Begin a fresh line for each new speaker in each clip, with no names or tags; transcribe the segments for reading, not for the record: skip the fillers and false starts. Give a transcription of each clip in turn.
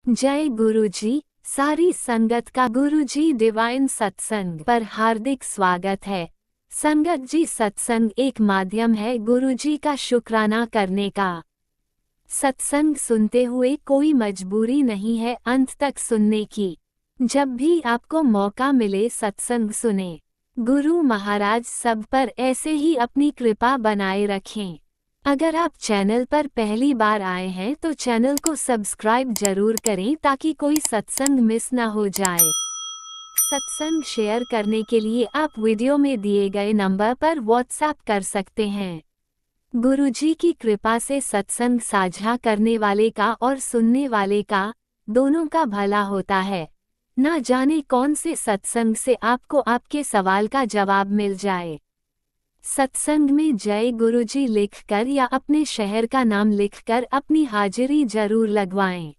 जय गुरुजी। सारी संगत का गुरुजी डिवाइन सत्संग पर हार्दिक स्वागत है। संगत जी, सत्संग एक माध्यम है गुरुजी का शुक्राना करने का। सत्संग सुनते हुए कोई मजबूरी नहीं है अंत तक सुनने की। जब भी आपको मौका मिले सत्संग सुने। गुरु महाराज सब पर ऐसे ही अपनी कृपा बनाए रखें। अगर आप चैनल पर पहली बार आए हैं तो चैनल को सब्सक्राइब जरूर करें ताकि कोई सत्संग मिस ना हो जाए। सत्संग शेयर करने के लिए आप वीडियो में दिए गए नंबर पर व्हाट्सएप कर सकते हैं। गुरुजी की कृपा से सत्संग साझा करने वाले का और सुनने वाले का दोनों का भला होता है। ना जाने कौन से सत्संग से आपको आपके सवाल का जवाब मिल जाए। सत्संग में जय गुरुजी लिखकर या अपने शहर का नाम लिखकर अपनी हाजिरी जरूर लगवाएं।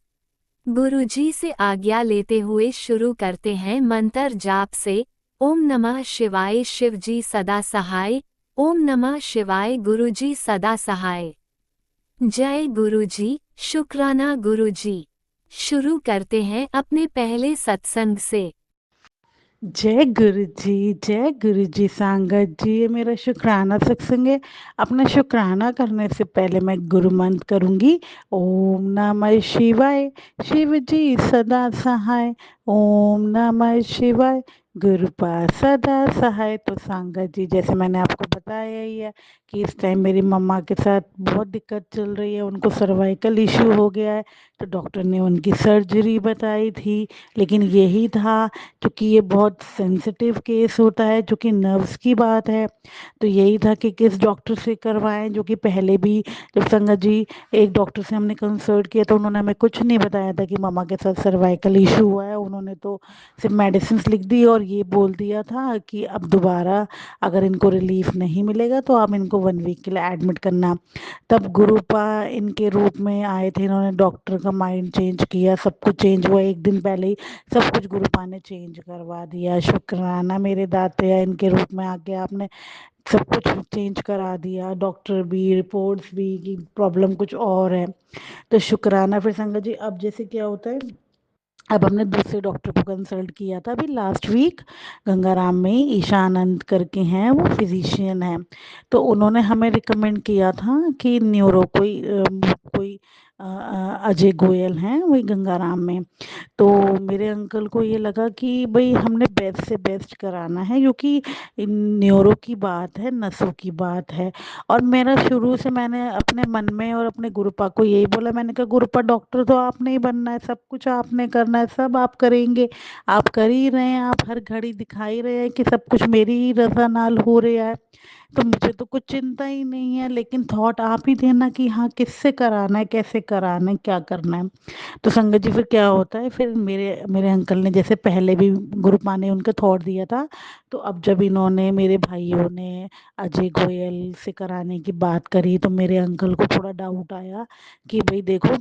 गुरुजी से आज्ञा लेते हुए शुरू करते हैं मंत्र जाप से। ओम नमः शिवाय, शिवजी सदा सहाय। ओम नमः शिवाय, गुरुजी सदा सहाय। जय गुरुजी, शुक्राना गुरुजी। शुरू करते हैं अपने पहले सत्संग से।
जय गुरु जी सांगत जी। ये मेरा शुक्राना सत्संग है। अपना शुक्राना करने से पहले मैं गुरु मंत्र करूंगी। ओम नमः शिवाय, शिव जी सदा सहाय। ओम नमः शिवाय, गुरु पास सदा सहाय। तो सांगत जी, जैसे मैंने आपको बताया ही है कि इस टाइम मेरी मम्मा के साथ बहुत दिक्कत चल रही है। उनको सर्वाइकल इशू हो गया है, तो डॉक्टर ने उनकी सर्जरी बताई थी। लेकिन यही था, क्योंकि ये बहुत सेंसिटिव केस होता है, जो कि नर्व्स की बात है, तो यही था कि किस डॉक्टर से करवाएं। जो कि पहले भी जब संगत जी एक डॉक्टर से हमने कंसल्ट किया तो उन्होंने हमें कुछ नहीं बताया था कि मामा के साथ सर्वाइकल इशू हुआ है। उन्होंने तो सिर्फ मेडिसिन लिख दी और ये बोल दिया था कि अब दोबारा अगर इनको रिलीफ नहीं मिलेगा तो आप इनको 1 वीक के लिए एडमिट करना। तब गुरुपा इनके रूप में आए थे। इन्होंने डॉक्टर का माइंड चेंज किया, सब कुछ चेंज हुआ। एक दिन पहले ही सब कुछ गुरुपा ने चेंज करवा दिया। शुक्राना मेरे दाते, इनके रूप में आके आपने सब कुछ चेंज करा दिया। डॉक्टर भी, रिपोर्ट्स भी कि प्रॉब्लम कुछ और है। तो शुक्राना। फिर संगत जी, अब जैसे क्या होता है, अब हमने दूसरे डॉक्टर को कंसल्ट किया था अभी लास्ट वीक, गंगाराम में ही ईशानंद करके हैं, वो फिजिशियन है। तो उन्होंने हमें रिकमेंड किया था कि न्यूरो कोई अजय गोयल हैं वही गंगाराम में। तो मेरे अंकल को ये लगा कि भाई हमने बेस्ट से बेस्ट कराना है, क्योंकि न्यूरो की बात है, नसों की बात है। और मेरा शुरू से मैंने अपने मन में और अपने गुरुपा को यही बोला, मैंने कहा गुरुपा डॉक्टर तो आपने ही बनना है, सब कुछ आपने करना है, सब आप करेंगे, आप कर ही रहे हैं, आप हर घड़ी दिखाई रहे हैं कि सब कुछ मेरी ही रजा नाल हो रहा है। तो मुझे तो कुछ चिंता ही नहीं है, लेकिन थॉट आप ही देना कि हाँ किससे कराना है, कैसे कराना है, क्या करना है। तो संगत जी, फिर क्या होता है, फिर मेरे मेरे अंकल ने जैसे पहले भी गुरुपा ने उनका थॉट दिया था, तो अब जब इन्होंने, मेरे भाइयों ने अजय गोयल से कराने की बात करी, तो मेरे अंकल को थोड़ा डाउट आया कि भाई देखो,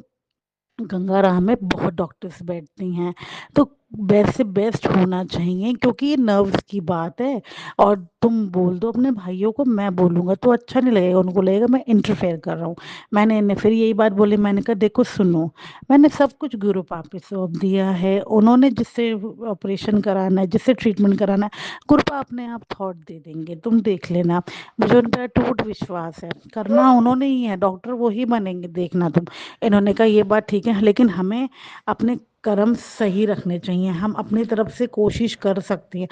गंगाराम में बहुत डॉक्टर्स बैठती हैं, तो बेस्ट से बेस्ट होना चाहिए, क्योंकि ये नर्व्स की बात है। और तुम बोल दो अपने भाइयों को, मैं बोलूँगा तो अच्छा नहीं लगेगा, उनको लगेगा मैं इंटरफेयर कर रहा हूँ। मैंने इन्हें फिर यही बात बोली, मैंने कहा देखो सुनो, मैंने सब कुछ गुरु पापी सौंप दिया है। उन्होंने जिससे ऑपरेशन कराना है, जिससे ट्रीटमेंट कराना है, गुरुपा अपने आप थॉट दे देंगे, तुम देख लेना। मुझे उन पर अटूट विश्वास है, करना उन्होंने ही है, डॉक्टर वो ही बनेंगे, देखना तुम। इन्होंने कहा ये बात ठीक है, लेकिन हमें अपने कर्म सही रखने चाहिए, हम अपनी तरफ से कोशिश कर सकती हैं।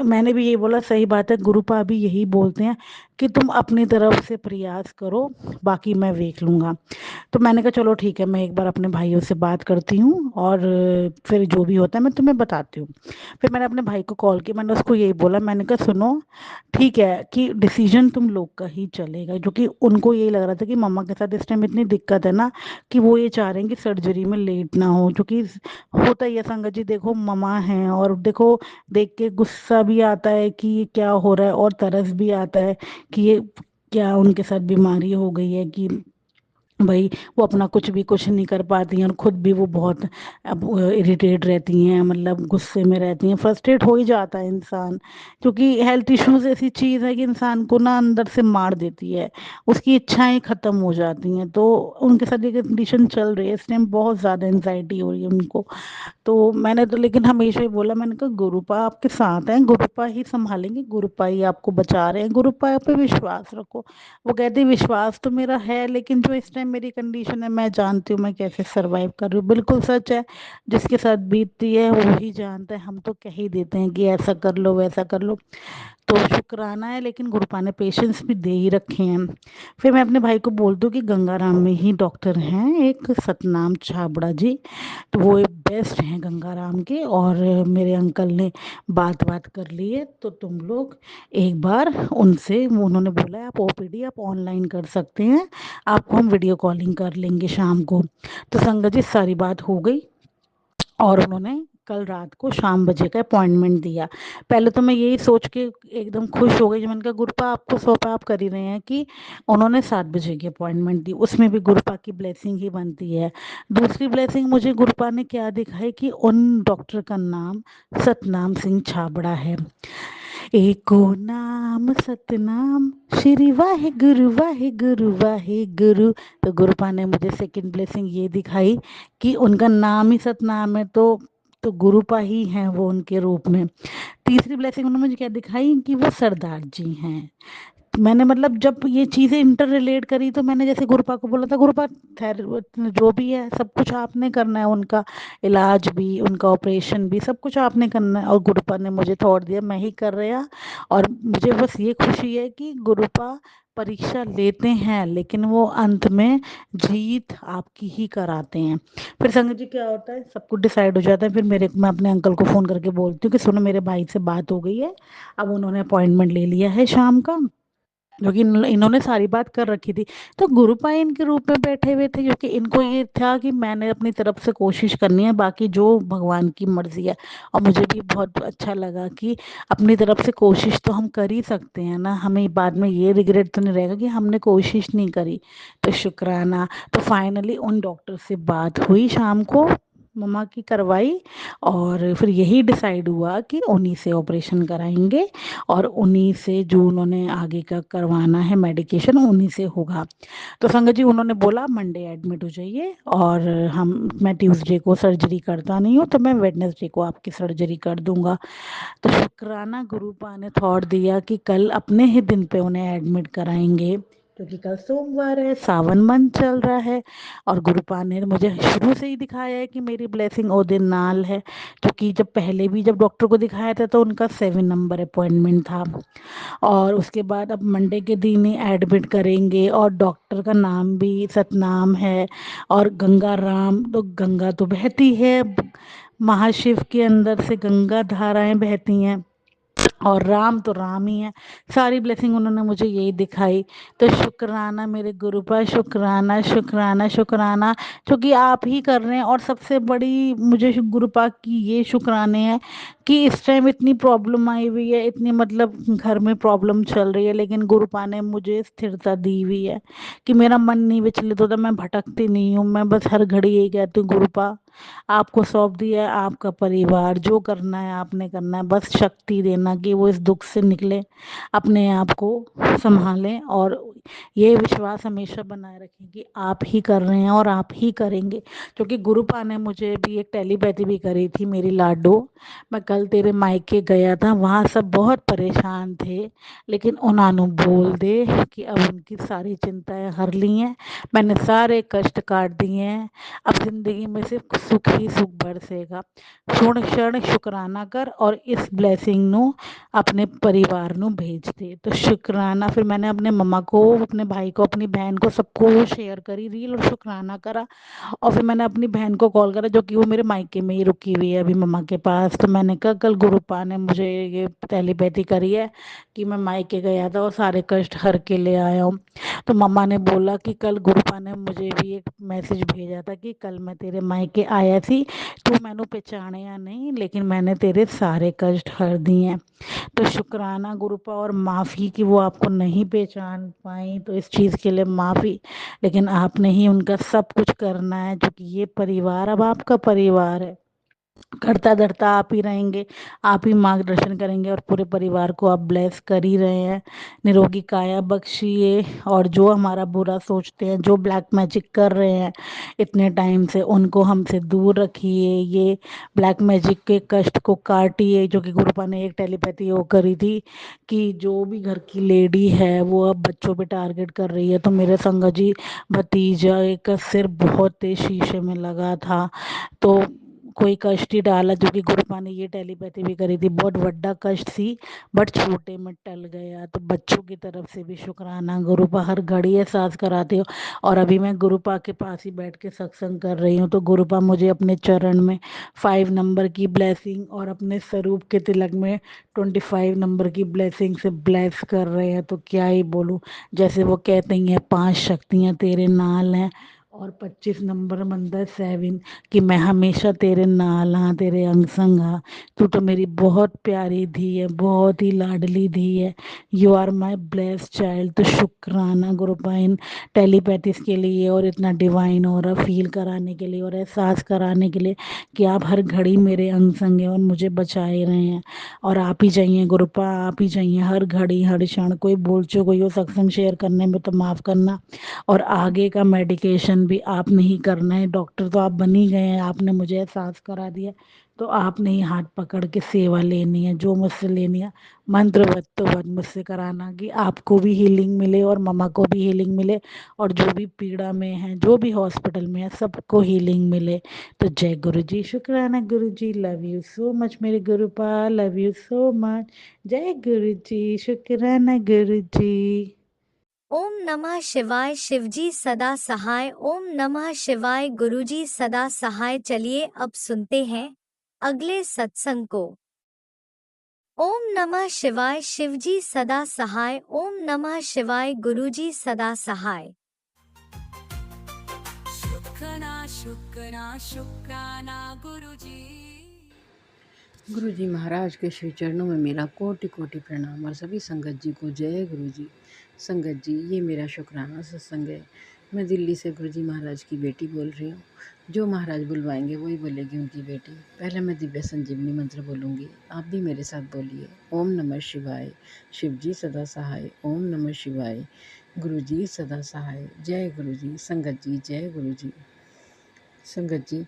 मैंने भी यही बोला, सही बात है, गुरुपा भी यही बोलते हैं कि तुम अपनी तरफ से प्रयास करो, बाकी मैं देख लूँगा। तो मैंने कहा चलो ठीक है, मैं एक बार अपने भाइयों से बात करती हूँ और फिर जो भी होता है मैं तुम्हें बताती हूँ। फिर मैंने अपने भाई को कॉल किया, मैंने उसको यही बोला, मैंने कहा सुनो, ठीक है कि डिसीजन तुम लोग का ही चलेगा, जो कि उनको यही लग रहा था कि मम्मा के साथ इस टाइम इतनी दिक्कत है ना, कि वो ये चाह रहे हैं कि सर्जरी में लेट ना हो। जो कि होता ही है संगत जी, देखो मम्मा हैं, और देखो देख के गुस्सा भी आता है कि ये क्या हो रहा है, और तरस भी आता है कि ये क्या उनके साथ बीमारी हो गई है कि भाई वो अपना कुछ नहीं कर पाती हैं और खुद भी वो बहुत अब इरिटेट रहती हैं, मतलब गुस्से में रहती हैं, फ्रस्ट्रेट हो ही जाता है इंसान। क्योंकि हेल्थ इश्यूज ऐसी चीज़ है कि इंसान को ना अंदर से मार देती है, उसकी इच्छाएं खत्म हो जाती हैं। तो उनके साथ ये कंडीशन चल रही है इस टाइम, बहुत ज़्यादा एनजाइटी हो रही है उनको। तो मैंने तो लेकिन हमेशा ही बोला, मैंने कहा गुरुपा आपके साथ हैं, गुरुपा ही संभालेंगे, गुरुपा ही आपको बचा रहे हैं, गुरुपा पे विश्वास रखो। वो कहती विश्वास तो मेरा है, लेकिन जो इस टाइम मेरी कंडीशन है मैं जानती हूँ मैं कैसे सरवाइव कर रही हूँ। बिल्कुल सच है, जिसके साथ बीतती है वो ही जानता है, हम तो कह ही देते हैं कि ऐसा कर लो वैसा कर लो। तो शुक्राना है, लेकिन गुरुपा ने पेशेंस भी दे ही रखे हैं। फिर मैं अपने भाई को बोल दूँ कि गंगाराम में ही डॉक्टर हैं एक सतनाम छाबड़ा जी, तो वो एक बेस्ट हैं गंगाराम के। और मेरे अंकल ने बात बात कर ली है, तो तुम लोग एक बार उनसे, उन्होंने बोला है आप ओपीडी आप ऑनलाइन कर सकते हैं, आपको हम वीडियो कॉलिंग कर लेंगे शाम को। तो संगत जी सारी बात हो गई, और उन्होंने कल रात को शाम बजे का अपॉइंटमेंट दिया। पहले तो मैं यही सोच के एकदम खुश हो गई जब मैंने कहा गुरुपा आपको सौंपा आप कर ही रहे हैं, कि उन्होंने 7 बजे की अपॉइंटमेंट दी, उसमें भी गुरुपा की ब्लेसिंग ही बनती है। दूसरी ब्लेसिंग मुझे गुरुपा ने क्या दिखाई कि उन डॉक्टर का नाम सतनाम सिंह छाबड़ा है। एको नाम सतनाम, श्री वाहे गुरु। तो गुरुपा ने मुझे सेकंड ब्लेसिंग ये दिखाई कि उनका नाम ही सतनाम है, तो गुरुपा ही हैं वो उनके रूप में। तीसरी ब्लेसिंग उन्होंने मुझे क्या दिखाई कि वो सरदार जी हैं। मैंने मतलब जब ये चीज़ें इंटर रिलेट करी, तो मैंने जैसे गुरुपा को बोला था, गुरुपा खैर जो भी है सब कुछ आपने करना है, उनका इलाज भी उनका ऑपरेशन भी सब कुछ आपने करना है। और गुरुपा ने मुझे थॉट दिया मैं ही कर रहा। और मुझे बस ये खुशी है कि गुरुपा परीक्षा लेते हैं, लेकिन वो अंत में जीत आपकी ही कराते हैं। फिर संगत जी क्या होता है, सब कुछ डिसाइड हो जाता है। फिर मैं अपने अंकल को फ़ोन करके बोलती हूँ कि सुनो मेरे भाई से बात हो गई है, अब उन्होंने अपॉइंटमेंट ले लिया है शाम का, क्योंकि इन्होंने सारी बात कर रखी थी। तो गुरुपाई इनके रूप में बैठे हुए थे, क्योंकि इनको ये था कि मैंने अपनी तरफ से कोशिश करनी है, बाकी जो भगवान की मर्जी है। और मुझे भी बहुत अच्छा लगा कि अपनी तरफ से कोशिश तो हम कर ही सकते हैं ना, हमें बाद में ये रिग्रेट तो नहीं रहेगा कि हमने कोशिश नहीं करी। तो शुक्राना। तो फाइनली उन डॉक्टर से बात हुई शाम को, मम्मा की करवाई, और फिर यही डिसाइड हुआ कि उन्हीं से ऑपरेशन कराएंगे, और उन्हीं से जो उन्होंने आगे का करवाना है मेडिकेशन उन्हीं से होगा। तो संगत जी उन्होंने बोला मंडे एडमिट हो जाइए, और हम मैं ट्यूसडे को सर्जरी करता नहीं हूँ, तो मैं वेडनेसडे को आपकी सर्जरी कर दूंगा। तो शुक्राना गुरुपा ने थॉट दिया कि कल अपने ही दिन पे उन्हें एडमिट कराएंगे, क्योंकि कल सोमवार है, सावन मंथ चल रहा है। और गुरुपा ने मुझे शुरू से ही दिखाया है कि मेरी ब्लेसिंग ओ दिन नाल है, क्योंकि जब पहले भी जब डॉक्टर को दिखाया था तो उनका 7 नंबर अपॉइंटमेंट था। और उसके बाद अब मंडे के दिन ही एडमिट करेंगे, और डॉक्टर का नाम भी सतनाम है। और गंगा राम, तो गंगा तो बहती है, महाशिव के अंदर से गंगा धाराएं बहती हैं, और राम तो राम ही है। सारी ब्लेसिंग उन्होंने मुझे यही दिखाई। तो शुक्राना मेरे गुरु पर, शुक्राना शुक्राना शुक्राना, क्योंकि आप ही कर रहे हैं। और सबसे बड़ी मुझे गुरु पाक की ये शुक्राने हैं कि इस टाइम इतनी प्रॉब्लम आई हुई है, इतनी मतलब घर में प्रॉब्लम चल रही है, लेकिन गुरु पा ने मुझे स्थिरता दी हुई है कि मेरा मन नहीं विचलित होता, मैं भटकती नहीं हूँ। मैं बस हर घड़ी यही कहती हूँ गुरु पा आपको सौंप दिया है, आपका परिवार जो करना है आपने करना है, बस शक्ति देना कि वो इस दुख से निकले, अपने आप को संभालें, और ये विश्वास हमेशा बनाए रखें कि आप ही कर रहे हैं और आप ही करेंगे। क्योंकि गुरुपा ने मुझे भी एक टेलीपैथी भी करी थी मेरी लाडो। मैं कल तेरे मायके गया था, वहाँ सब बहुत परेशान थे, लेकिन उन्होंने बोल दे कि अब उनकी सारी चिंताएं हर ली हैं, मैंने सारे कष्ट काट दिए हैं, अब जिंदगी में सिर्फ सुख ही सुख बरसेगा। क्षण क्षण शुक्राना कर, और इस ब्लेसिंग नु अपने परिवार नु भेज दे। तो शुक्राना फिर मैंने अपने मम्मा को, अपने भाई को, अपनी बहन को, सबको शेयर करी रील, और शुक्राना करा। और फिर मैंने अपनी बहन को कॉल करा, जो कि वो मेरे मायके में ही रुकी हुई है अभी मम्मा के पास। तो मैंने कहा कल गुरुपा ने मुझे ये टेलीपैथी करी है कि मैं मायके गया था और सारे कष्ट हर के ले आया हूँ। तो मम्मा ने बोला कि कल गुरुपा ने मुझे भी एक मैसेज भेजा था कि कल मैं तेरे मायके आया सी, तू मैनू पहचाने नहीं, लेकिन मैंने तेरे सारे कष्ट हर दिए हैं। तो शुक्राना गुरुपा, और माफ़ी कि वो आपको नहीं पहचान पाई, तो इस चीज़ के लिए माफ़ी। लेकिन आपने ही उनका सब कुछ करना है, क्योंकि ये परिवार अब आपका परिवार है। करता धरता आप ही रहेंगे, आप ही मार्गदर्शन करेंगे, और पूरे परिवार को आप ब्लेस कर ही रहे हैं। निरोगी काया बख्शिए, और जो हमारा बुरा सोचते हैं, जो ब्लैक मैजिक कर रहे हैं इतने टाइम से, उनको हमसे दूर रखिए। ये ब्लैक मैजिक के कष्ट को काटिए, जो कि गुरुपा ने एक टेलीपैथी वो करी थी कि जो भी घर की लेडी है वो अब बच्चों पे टारगेट कर रही है। तो मेरे संग जी भतीजा का सिर बहुत तेज शीशे में लगा था, तो कोई कष्ट ही डाला, जो कि गुरुपा ने ये टेलीपैथी भी करी थी। बहुत बड़ा कष्ट सी, बट छोटे में टल गया। तो बच्चों की तरफ से भी शुक्राना गुरुपा, हर घड़ी एहसास कराते हो। और अभी मैं गुरुपा के पास ही बैठ के सत्संग कर रही हूँ, तो गुरुपा मुझे अपने चरण में 5 नंबर की ब्लेसिंग और अपने स्वरूप के तिलक में 25 नंबर की ब्लेसिंग से ब्लेस कर रहे हैं। तो क्या ही बोलूँ, जैसे वो कहते ही हैं 5 शक्तियाँ तेरे नाल हैं, और 25 नंबर मंदिर 7 कि मैं हमेशा तेरे नाल हाँ, तेरे अंग संग हाँ। तू तो मेरी बहुत प्यारी धी है, बहुत ही लाडली धी है। You are my blessed child. तो शुक्राना गुरुपाइन टेलीपैथिस के लिए, और इतना डिवाइन और फील कराने के लिए, और एहसास कराने के लिए कि आप हर घड़ी मेरे अंग संग हैं और मुझे बचा ही रहे हैं। और आप ही चाहिए गुरुपा, आप ही चाहिए हर घड़ी हर क्षण। कोई बोल चो कोई हो सत्संग शेयर करने में तो माफ़ करना, और आगे का मेडिकेशन भी आप नहीं करना है। डॉक्टर तो आप बन ही गए हैं, आपने मुझे एहसास करा दिया, तो आपने ही हाथ पकड़ के सेवा लेनी है, जो मुझसे लेनी है। मंत्रवत तो बद मुझसे कराना कि आपको भी हीलिंग मिले और मम्मा को भी हीलिंग मिले, और जो भी पीड़ा में है, जो भी हॉस्पिटल में है, सबको हीलिंग मिले। तो जय गुरु जी, शुक्राना गुरु जी, लव यू सो मच मेरे गुरुपा, लव यू सो मच। जय गुरु जी, शुक्राना गुरु जी।
ओम नमः शिवाय। शिवजी सदा सहाय। ओम नमः शिवाय। गुरुजी सदा सहाय। चलिए अब सुनते हैं अगले सत्संग को। ओम नमः शिवाय। शिवजी सदा सहाय। ओम नमः शिवाय। गुरुजी सदा सहाय।
शुक्राना शुक्राना शुक्राना गुरुजी।
गुरु जी महाराज के श्री चरणों में मेरा कोटि कोटि प्रणाम, और सभी संगत जी को जय गुरु जी। संगत जी, ये मेरा शुक्राना सत्संग है। मैं दिल्ली से गुरु जी महाराज की बेटी बोल रही हूँ। जो महाराज बुलवाएंगे वही बोलेगी उनकी बेटी। पहले मैं दिव्य संजीवनी मंत्र बोलूँगी, आप भी मेरे साथ बोलिए। ओम नमः शिवाय। शिव जी सदा सहाय। ओम नमः शिवाय। गुरु जी सदा सहाय। जय गुरु जी। संगत जी जय गुरु जी। संगत जी,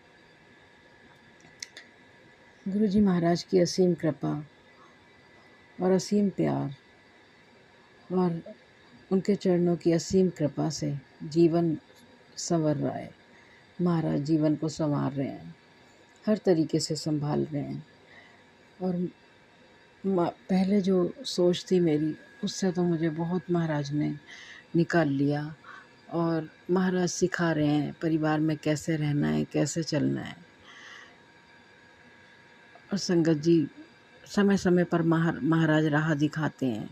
गुरु जी महाराज की असीम कृपा और असीम प्यार, और उनके चरणों की असीम कृपा से जीवन संवर रहा है। महाराज जीवन को संवार रहे हैं, हर तरीके से संभाल रहे हैं। और पहले जो सोच थी मेरी, उससे तो मुझे बहुत महाराज ने निकाल लिया, और महाराज सिखा रहे हैं परिवार में कैसे रहना है, कैसे चलना है। और संगत जी, समय समय पर महाराज राह दिखाते हैं,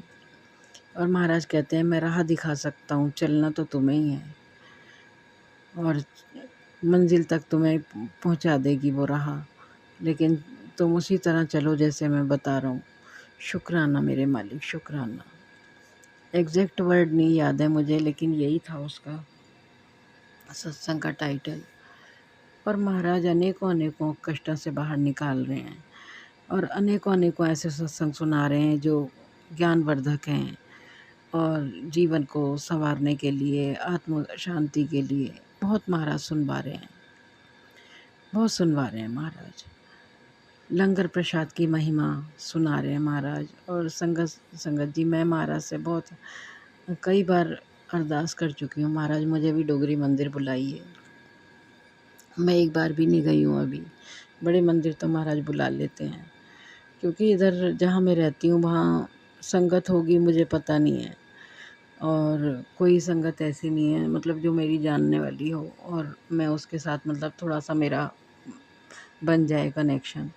और महाराज कहते हैं मैं राह दिखा सकता हूँ, चलना तो तुम्हें ही है, और मंजिल तक तुम्हें पहुँचा देगी वो राह, लेकिन तुम उसी तरह चलो जैसे मैं बता रहा हूँ। शुक्राना मेरे मालिक, शुक्राना। एग्जैक्ट वर्ड नहीं याद है मुझे, लेकिन यही था उसका सत्संग का टाइटल। और महाराज अनेकों अनेकों कष्टों से बाहर निकाल रहे हैं, और अनेकों अनेकों ऐसे सत्संग सुना रहे हैं जो ज्ञानवर्धक हैं, और जीवन को संवारने के लिए, आत्म शांति के लिए बहुत महाराज सुनवा रहे हैं, बहुत सुनवा रहे हैं महाराज। लंगर प्रसाद की महिमा सुना रहे हैं महाराज। और संगत जी, मैं महाराज से बहुत कई बार अरदास कर चुकी हूँ, महाराज मुझे भी डोगरी मंदिर बुलाइए। मैं एक बार भी नहीं गई हूँ अभी। बड़े मंदिर तो महाराज बुला लेते हैं, क्योंकि इधर जहाँ मैं रहती हूँ वहाँ संगत होगी मुझे पता नहीं है, और कोई संगत ऐसी नहीं है मतलब जो मेरी जानने वाली हो, और मैं उसके साथ मतलब थोड़ा सा मेरा बन जाए कनेक्शन।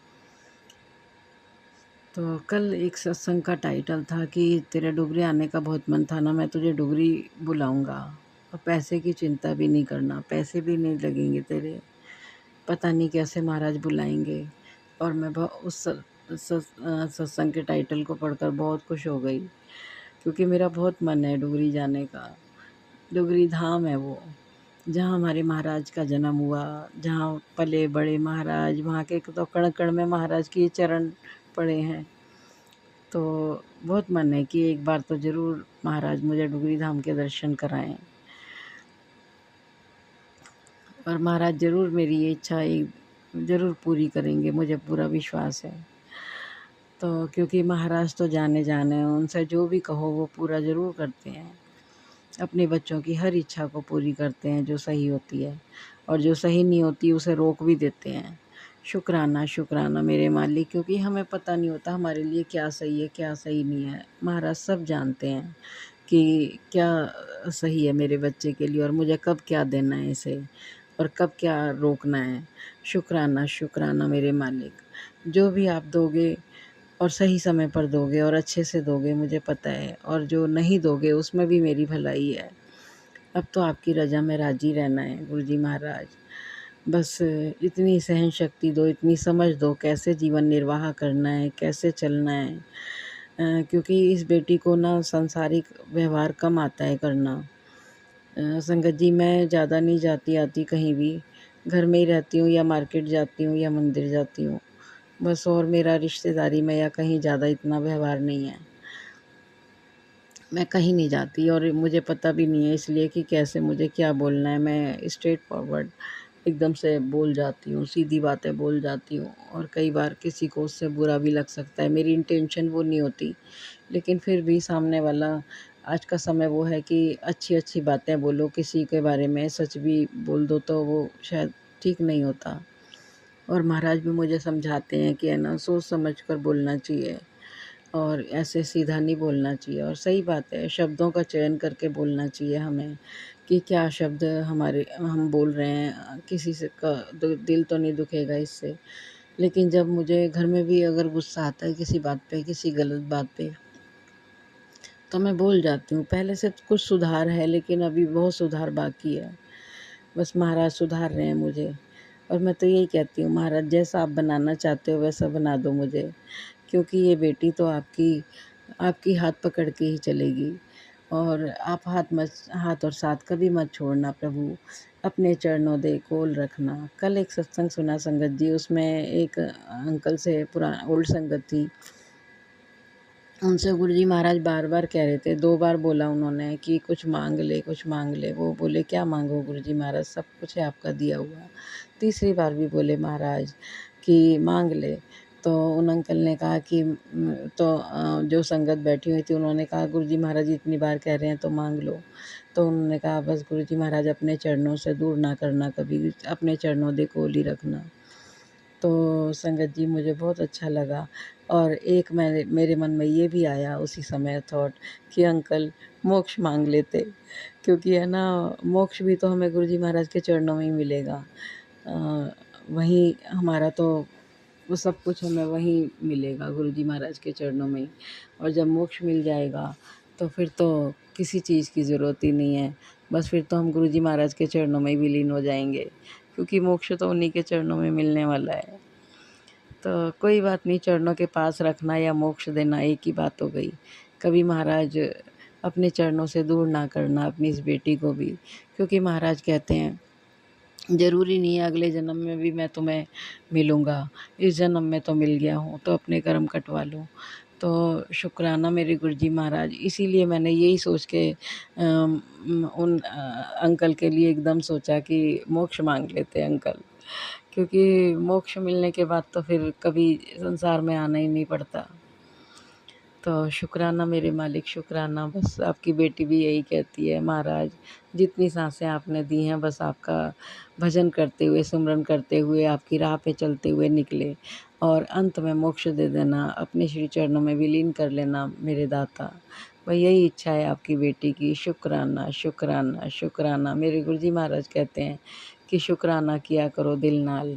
तो कल एक सत्संग का टाइटल था कि तेरे डुगरी आने का बहुत मन था ना, मैं तुझे डुगरी बुलाऊंगा, और पैसे की चिंता भी नहीं करना, पैसे भी नहीं लगेंगे तेरे, पता नहीं कैसे महाराज बुलाएंगे। और मैं उस सत्संग के टाइटल को पढ़कर बहुत खुश हो गई, क्योंकि मेरा बहुत मन है डुगरी जाने का। डुगरी धाम है वो, जहाँ हमारे महाराज का जन्म हुआ, जहाँ पले बड़े महाराज, वहाँ के तो कण कण में महाराज के चरण पड़े हैं। तो बहुत मन है कि एक बार तो ज़रूर महाराज मुझे डुगरी धाम के दर्शन कराएं, और महाराज ज़रूर मेरी ये इच्छा ज़रूर पूरी करेंगे, मुझे पूरा विश्वास है। तो क्योंकि महाराज तो जाने हैं, उनसे जो भी कहो वो पूरा ज़रूर करते हैं। अपने बच्चों की हर इच्छा को पूरी करते हैं जो सही होती है, और जो सही नहीं होती उसे रोक भी देते हैं। शुक्राना शुक्राना मेरे मालिक, क्योंकि हमें पता नहीं होता हमारे लिए क्या सही है क्या सही नहीं है। महाराज सब जानते हैं कि क्या सही है मेरे बच्चे के लिए, और मुझे कब क्या देना है इसे, और कब क्या रोकना है। शुक्राना शुक्राना मेरे मालिक, जो भी आप दोगे और सही समय पर दोगे और अच्छे से दोगे, मुझे पता है, और जो नहीं दोगे उसमें भी मेरी भलाई है। अब तो आपकी रज़ा में राज़ी रहना है गुरुजी महाराज। बस इतनी सहन शक्ति दो, इतनी समझ दो कैसे जीवन निर्वाह करना है, कैसे चलना है। क्योंकि इस बेटी को ना सांसारिक व्यवहार कम आता है करना। संगत जी, मैं ज़्यादा नहीं जाती आती कहीं भी, घर में ही रहती हूँ, या मार्केट जाती हूँ या मंदिर जाती हूँ बस। और मेरा रिश्तेदारी में या कहीं ज़्यादा इतना व्यवहार नहीं है। मैं कहीं नहीं जाती, और मुझे पता भी नहीं है इसलिए कि कैसे मुझे क्या बोलना है। मैं स्ट्रेट फॉरवर्ड एकदम से बोल जाती हूँ, सीधी बातें बोल जाती हूँ, और कई बार किसी को उससे बुरा भी लग सकता है। मेरी इंटेंशन वो नहीं होती, लेकिन फिर भी सामने वाला, आज का समय वो है कि अच्छी अच्छी बातें बोलो, किसी के बारे में सच भी बोल दो तो वो शायद ठीक नहीं होता। और महाराज भी मुझे समझाते हैं कि है ना, सोच समझ कर बोलना चाहिए, और ऐसे सीधा नहीं बोलना चाहिए। और सही बात है, शब्दों का चयन करके बोलना चाहिए हमें, कि क्या शब्द हम बोल रहे हैं। किसी से का दिल तो नहीं दुखेगा इससे, लेकिन जब मुझे घर में भी अगर गुस्सा आता है किसी बात पे, किसी गलत बात पे, तो मैं बोल जाती हूँ। पहले से कुछ सुधार है, लेकिन अभी बहुत सुधार बाकी है। बस महाराज सुधार रहे हैं मुझे, और मैं तो यही कहती हूँ, महाराज जैसा आप बनाना चाहते हो वैसा बना दो मुझे, क्योंकि ये बेटी तो आपकी हाथ पकड़ के ही चलेगी। और आप हाथ और साथ कभी मत छोड़ना प्रभु, अपने चरणों दे कोल रखना। कल एक सत्संग सुना संगत जी, उसमें एक अंकल से ओल्ड संगत थी, उनसे गुरुजी महाराज बार बार कह रहे थे, 2 बार बोला उन्होंने कि कुछ मांग ले कुछ मांग ले। वो बोले क्या मांगो गुरुजी महाराज, सब कुछ है आपका दिया हुआ। तीसरी बार भी बोले महाराज कि मांग ले। तो उन अंकल ने कहा कि जो संगत बैठी हुई थी उन्होंने कहा, गुरुजी महाराज इतनी बार कह रहे हैं तो मांग लो। तो उन्होंने कहा, बस गुरुजी महाराज अपने चरणों से दूर ना करना कभी, अपने चरणों दे कोल ही रखना। तो संगत जी मुझे बहुत अच्छा लगा, और एक मेरे मन में ये भी आया उसी समय थॉट कि अंकल मोक्ष मांग लेते, क्योंकि है ना, मोक्ष भी तो हमें गुरुजी महाराज के चरणों में ही मिलेगा। वहीं हमारा तो वो सब कुछ हमें वहीं मिलेगा, गुरुजी महाराज के चरणों में ही। और जब मोक्ष मिल जाएगा तो फिर तो किसी चीज़ की ज़रूरत ही नहीं है। बस फिर तो हम गुरुजी महाराज के चरणों में ही विलीन हो जाएंगे, क्योंकि मोक्ष तो उन्हीं के चरणों में मिलने वाला है। तो कोई बात नहीं, चरणों के पास रखना या मोक्ष देना एक ही बात हो गई। कभी महाराज अपने चरणों से दूर ना करना अपनी इस बेटी को भी, क्योंकि महाराज कहते हैं ज़रूरी नहीं है अगले जन्म में भी मैं तुम्हें मिलूँगा, इस जन्म में तो मिल गया हूँ तो अपने कर्म कटवा लूँ। तो शुक्राना मेरे गुरुजी महाराज। इसीलिए मैंने यही सोच के उन अंकल के लिए एकदम सोचा कि मोक्ष मांग लेते अंकल, क्योंकि मोक्ष मिलने के बाद तो फिर कभी संसार में आना ही नहीं पड़ता। तो शुक्राना मेरे मालिक शुक्राना। बस आपकी बेटी भी यही कहती है, महाराज जितनी सांसें आपने दी हैं बस आपका भजन करते हुए, सिमरन करते हुए, आपकी राह पे चलते हुए निकले, और अंत में मोक्ष दे देना, अपने श्री चरणों में विलीन कर लेना मेरे दाता। वही यही इच्छा है आपकी बेटी की। शुक्राना शुक्राना शुक्राना। मेरे गुरुजी महाराज कहते हैं कि शुक्राना किया करो दिल नाल।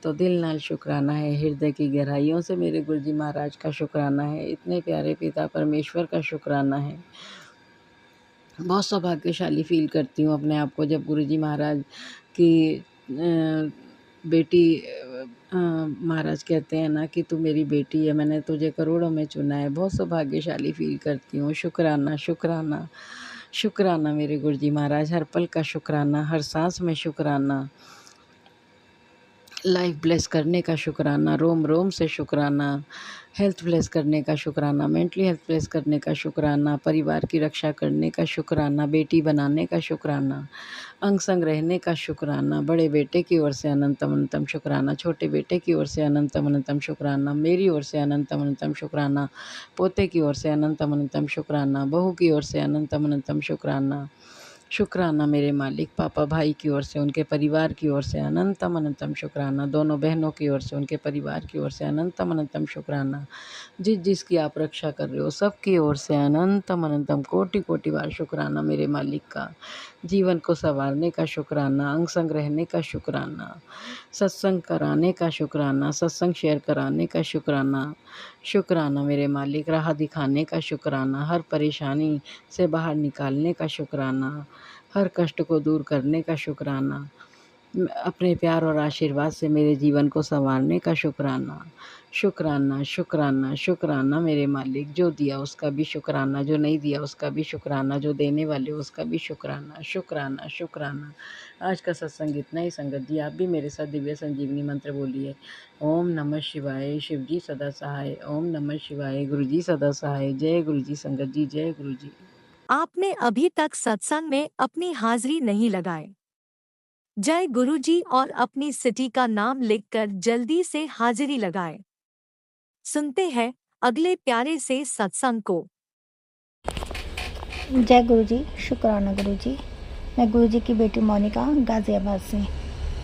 तो दिल नाल शुक्राना है, हृदय की गहराइयों से मेरे गुरुजी महाराज का शुक्राना है, इतने प्यारे पिता परमेश्वर का शुक्राना है। बहुत सौभाग्यशाली फील करती हूँ अपने आप को जब गुरुजी महाराज की बेटी महाराज कहते हैं ना कि तू मेरी बेटी है, मैंने तुझे करोड़ों में चुना है, बहुत सौभाग्यशाली फ़ील करती हूँ। शुक्राना, शुक्राना, शुक्राना मेरे गुरुजी महाराज, हर पल का शुक्राना, हर सांस में शुक्राना, लाइफ ब्लेस करने का शुक्राना, रोम रोम से शुक्राना, हेल्थ ब्लेस करने का शुक्राना, मेंटली हेल्थ ब्लेस करने का शुक्राना, परिवार की रक्षा करने का शुक्राना, बेटी बनाने का शुक्राना, अंग संग रहने का शुक्राना, बड़े बेटे की ओर से अनंतम अनंतम शुक्राना, छोटे बेटे की ओर से अनंतम अनंतम शुक्राना, मेरी ओर से अनंतम अनंतम शुक्राना, पोते की ओर से अनंतम अनंतम शुक्राना, बहू की ओर से अनंतम अनंतम शुक्राना, शुक्राना मेरे मालिक, पापा भाई की ओर से, उनके परिवार की ओर से अनंतम अनंतम शुक्राना, दोनों बहनों की ओर से, उनके परिवार की ओर से अनंतम अनंतम शुक्राना, जिसकी आप रक्षा कर रहे हो सबकी ओर से अनंतम अनंतम कोटि कोटि बार शुक्राना मेरे मालिक का, जीवन को संवारने का शुक्राना, अंग संग रहने का शुक्राना, सत्संग कराने का शुक्राना, सत्संग शेयर कराने का शुक्राना, शुक्राना मेरे मालिक, राह दिखाने का शुक्राना, हर परेशानी से बाहर निकालने का शुक्राना, हर कष्ट को दूर करने का शुक्राना, अपने प्यार और आशीर्वाद से मेरे जीवन को संवारने का शुक्राना, शुक्राना शुक्राना शुक्राना मेरे मालिक, जो दिया उसका भी शुक्राना, जो नहीं दिया उसका भी शुक्राना, जो देने वाले उसका भी शुक्राना, शुक्राना शुक्राना। आज का सत्संग इतना ही। संगत जी आप भी मेरे साथ दिव्य संजीवनी मंत्र बोलिए। ओम नमः शिवाय, शिव जी सदा सहाय। ओम नमः शिवाय, गुरु जी सदा सहाय। जय गुरु जी संगत जी, जय गुरु जी।
आपने अभी तक सत्संग में अपनी हाजिरी नहीं लगाए। जय गुरु जी और अपनी सिटी का नाम लिखकर जल्दी से हाजिरी लगाए। सुनते हैं अगले प्यारे से सत्संग को।
जय गुरु जी, शुक्राना गुरु जी। मैं गुरु जी की बेटी मोनिका, गाज़ियाबाद से।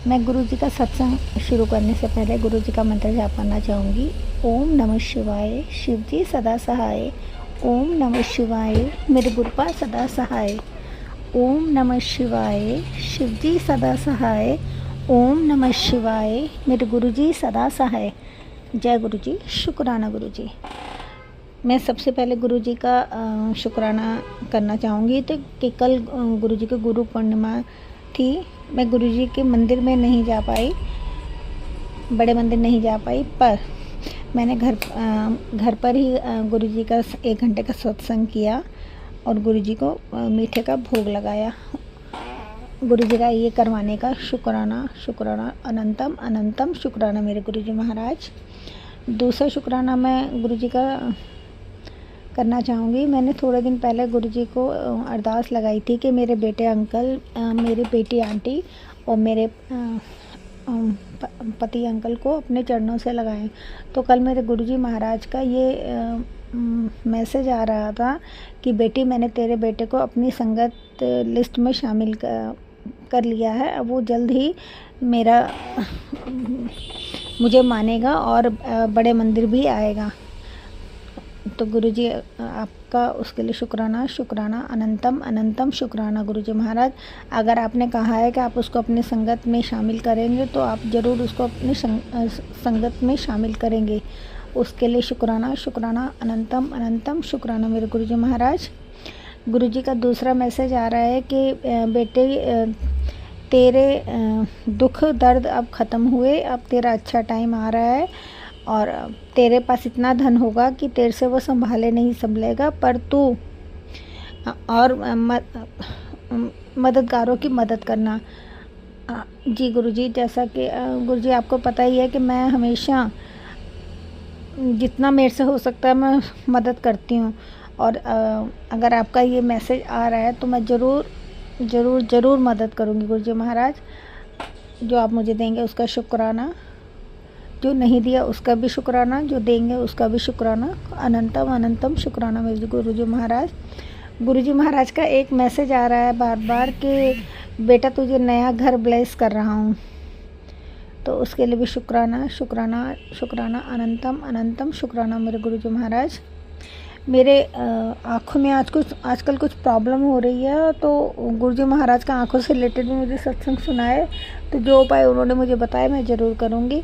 मैं गुरु जी का सत्संग शुरू करने से पहले गुरु जी का मंत्र जाप करना चाहूँगी। ओम नमः शिवाय, शिव जी सदा सहाय। ओम नमः शिवाय, मेरे गुरुपा सदा सहाय। ओम नमः शिवाय, शिव जी सदा सहाय। ओम नमः शिवाय, मेरे गुरु जी सदा सहाय। जय गुरु जी, शुक्राना गुरु जी। मैं सबसे पहले गुरु जी का शुक्राना करना चाहूँगी तो कि कल गुरु जी की गुरु पूर्णिमा थी। मैं गुरु जी के मंदिर में नहीं जा पाई, बड़े मंदिर नहीं जा पाई, पर मैंने घर पर ही गुरु जी का 1 घंटे का सत्संग किया और गुरु जी को मीठे का भोग लगाया। गुरु जी का ये करवाने का शुक्राना, शुक्राना, अनंतम अनंतम शुक्राना मेरे गुरु जी महाराज। दूसरा शुक्राना मैं गुरु जी का करना चाहूँगी। मैंने थोड़े दिन पहले गुरु जी को अरदास लगाई थी कि मेरे बेटे अंकल, मेरी बेटी आंटी और मेरे पति अंकल को अपने चरणों से लगाएं। तो कल मेरे गुरु जी महाराज का ये मैसेज आ रहा था कि बेटी मैंने तेरे बेटे को अपनी संगत लिस्ट में शामिल कर लिया है। अब वो जल्द ही मुझे मानेगा और बड़े मंदिर भी आएगा। तो गुरुजी आपका उसके लिए शुक्राना, शुक्राना, अनंतम अनंतम शुक्राना गुरुजी महाराज। अगर आपने कहा है कि आप उसको अपनी संगत में शामिल करेंगे तो आप ज़रूर उसको अपनी संगत में शामिल करेंगे। उसके लिए शुक्राना, शुक्राना, अनंतम अनंतम शुक्राना मेरे गुरुजी महाराज। गुरुजी का दूसरा मैसेज आ रहा है कि बेटे तेरे दुख दर्द अब ख़त्म हुए, अब तेरा अच्छा टाइम आ रहा है और तेरे पास इतना धन होगा कि तेरे से वो संभाले नहीं संभलेगा, पर तू और मददगारों की मदद करना। जी गुरुजी, जैसा कि गुरुजी आपको पता ही है कि मैं हमेशा जितना मेरे से हो सकता है मैं मदद करती हूँ और अगर आपका ये मैसेज आ रहा है तो मैं ज़रूर मदद करूँगी गुरुजी महाराज। जो आप मुझे देंगे उसका शुक्राना, जो नहीं दिया उसका भी शुक्राना, जो देंगे उसका भी शुक्राना, अनंतम अनंतम शुक्राना मेरे गुरुजी महाराज। गुरुजी महाराज का एक मैसेज आ रहा है बार बार कि बेटा तुझे नया घर ब्लेस कर रहा हूँ, तो उसके लिए भी शुक्राना, शुक्राना, शुक्राना, अनंतम अनंतम शुक्राना मेरे गुरुजी महाराज। मेरे आँखों में आजकल कुछ प्रॉब्लम हो रही है, तो गुरुजी महाराज का आँखों से रिलेटेड भी मुझे सत्संग सुना है, तो जो उपाय उन्होंने मुझे बताया मैं ज़रूर करूँगी।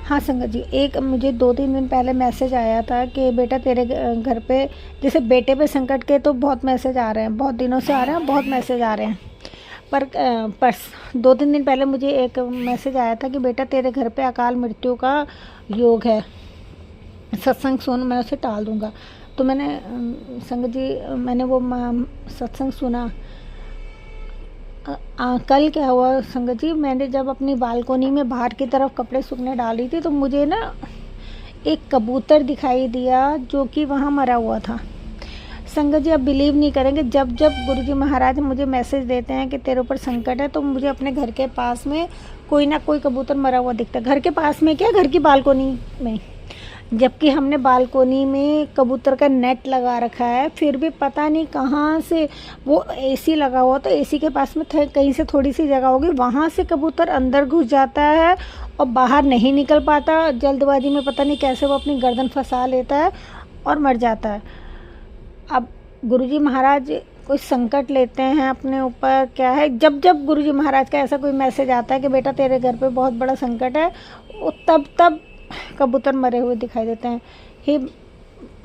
हाँ संगत जी, एक मुझे 2-3 दिन पहले मैसेज आया था कि बेटा तेरे घर पे, जैसे बेटे पे संकट के तो बहुत मैसेज आ रहे हैं, बहुत दिनों से आ रहे हैं, बहुत मैसेज आ रहे हैं, पर 2-3 दिन पहले मुझे एक मैसेज आया था कि बेटा तेरे घर पे अकाल मृत्यु का योग है, सत्संग सुन, मैं उसे टाल दूंगा। तो मैंने संगत जी मैंने वो सत्संग सुना। कल क्या हुआ संगत जी, मैंने जब अपनी बालकोनी में बाहर की तरफ कपड़े सूखने डाली थी तो मुझे ना एक कबूतर दिखाई दिया जो कि वहाँ मरा हुआ था। संगत जी आप बिलीव नहीं करेंगे, जब जब गुरुजी महाराज मुझे मैसेज देते हैं कि तेरे ऊपर संकट है तो मुझे अपने घर के पास में कोई ना कोई कबूतर मरा हुआ दिखता है। घर के पास में क्या, घर की बालकोनी में, जबकि हमने बालकोनी में कबूतर का नेट लगा रखा है, फिर भी पता नहीं कहाँ से वो एसी लगा हुआ, तो एसी के पास में कहीं से थोड़ी सी जगह होगी, वहाँ से कबूतर अंदर घुस जाता है और बाहर नहीं निकल पाता। जल्दबाजी में पता नहीं कैसे वो अपनी गर्दन फंसा लेता है और मर जाता है। अब गुरुजी महाराज कोई संकट लेते हैं अपने ऊपर, क्या है, जब जब गुरुजी महाराज का ऐसा कोई मैसेज आता है कि बेटा तेरे घर पे बहुत बड़ा संकट है, वो तब कबूतर मरे हुए दिखाई देते हैं। ही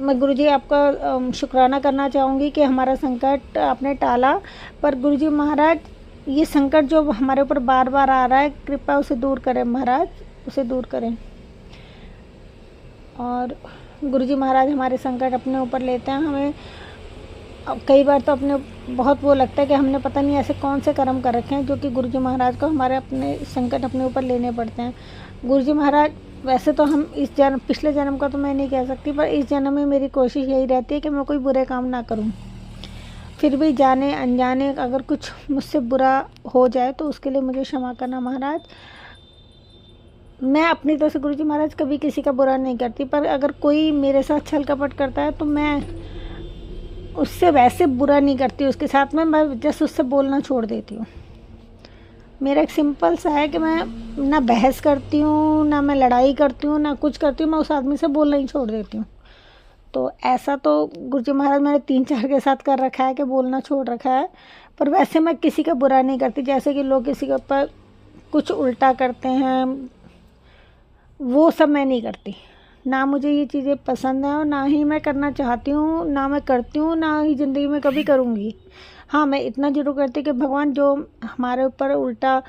मैं गुरुजी आपका शुक्राना करना चाहूँगी कि हमारा संकट आपने टाला, पर गुरुजी महाराज ये संकट जो हमारे ऊपर बार बार आ रहा है, कृपया उसे दूर करें महाराज, उसे दूर करें। और गुरुजी महाराज हमारे संकट अपने ऊपर लेते हैं। हमें कई बार तो अपने बहुत वो लगता है कि हमने पता नहीं ऐसे कौन से कर्म कर रखे हैं जो कि गुरुजी महाराज को हमारे अपने संकट अपने ऊपर लेने पड़ते हैं। गुरुजी महाराज वैसे तो हम इस जन्म, पिछले जन्म का तो मैं नहीं कह सकती, पर इस जन्म में मेरी कोशिश यही रहती है कि मैं कोई बुरे काम ना करूं। फिर भी जाने अनजाने अगर कुछ मुझसे बुरा हो जाए तो उसके लिए मुझे क्षमा करना महाराज। मैं अपनी तरफ से गुरुजी महाराज कभी किसी का बुरा नहीं करती, पर अगर कोई मेरे साथ छल कपट करता है तो मैं उससे वैसे बुरा नहीं करती उसके साथ में, मैं जस्ट उससे बोलना छोड़ देती हूँ। मेरा एक सिंपल सा है कि मैं ना बहस करती हूँ, ना मैं लड़ाई करती हूँ, ना कुछ करती हूँ, मैं उस आदमी से बोलना ही छोड़ देती हूँ। तो ऐसा तो गुरुजी महाराज मैंने 3-4 के साथ कर रखा है कि बोलना छोड़ रखा है, पर वैसे मैं किसी का बुरा नहीं करती। जैसे कि लोग किसी के ऊपर कुछ उल्टा करते हैं, वो सब मैं नहीं करती। ना मुझे ये चीज़ें पसंद हैं और ना ही मैं करना चाहती हूँ, ना मैं करती हूँ, ना ही ज़िंदगी में कभी करूँगी। हाँ, मैं इतना ज़रूर करती कि भगवान जो हमारे ऊपर उल्टा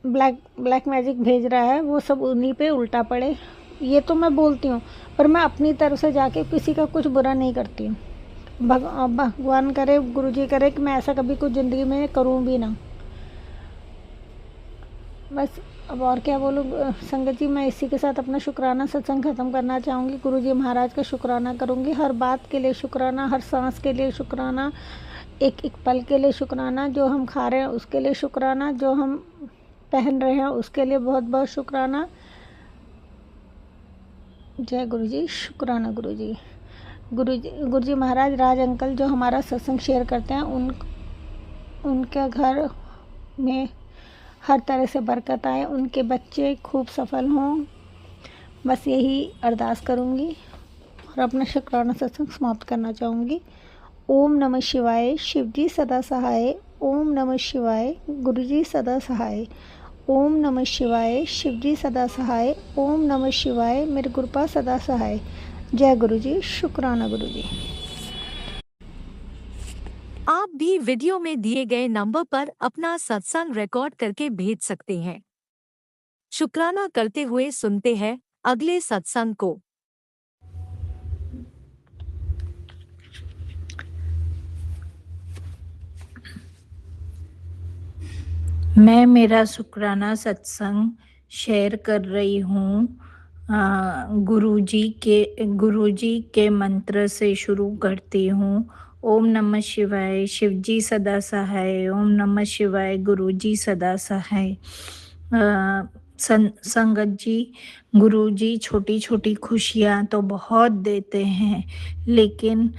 ब्लैक मैजिक भेज रहा है वो सब उन्हीं पे उल्टा पड़े, ये तो मैं बोलती हूँ, पर मैं अपनी तरफ से जाके किसी का कुछ बुरा नहीं करती हूँ। भगवान करे, गुरुजी करे कि मैं ऐसा कभी कुछ ज़िंदगी में करूँ भी ना। बस अब और क्या बोलूँ संगत जी, मैं इसी के साथ अपना शुक्राना सत्संग ख़त्म करना चाहूँगी। गुरुजी महाराज का शुक्राना करूँगी, हर बात के लिए शुक्राना, हर सांस के लिए शुक्राना, एक एक पल के लिए शुक्राना, जो हम खा रहे हैं उसके लिए शुक्राना, जो हम पहन रहे हैं उसके लिए बहुत बहुत शुक्राना। जय गुरुजी, शुक्राना गुरुजी। गुरुजी महाराज, राज अंकल जो हमारा सत्संग शेयर करते हैं, उनके घर में हर तरह से बरकत आए, उनके बच्चे खूब सफल हों, बस यही अरदास करूँगी और अपना शुक्राना सत्संग समाप्त करना चाहूँगी। ओम नमः शिवाय, शिवजी सदा सहाय। ओम नमः शिवाय, गुरुजी सदा सहाय। ओम नमः शिवाय, शिवजी सदा सहाय। ओम नमः शिवाय, मेरे गुरुपा सदा सहाय। जय गुरुजी, शुक्राना गुरुजी।
आप भी वीडियो में दिए गए नंबर पर अपना सत्संग रिकॉर्ड करके भेज सकते हैं। शुक्राना करते हुए सुनते हैं अगले सत्संग को।
मैं मेरा शुक्राना सत्संग शेयर कर रही हूँ। गुरुजी के मंत्र से शुरू करती हूँ। ओम नमः शिवाय, शिवजी सदा सहाय। ओम नमः शिवाय, गुरुजी सदा सहाय। संगत जी, गुरुजी छोटी छोटी खुशियाँ तो बहुत देते हैं, लेकिन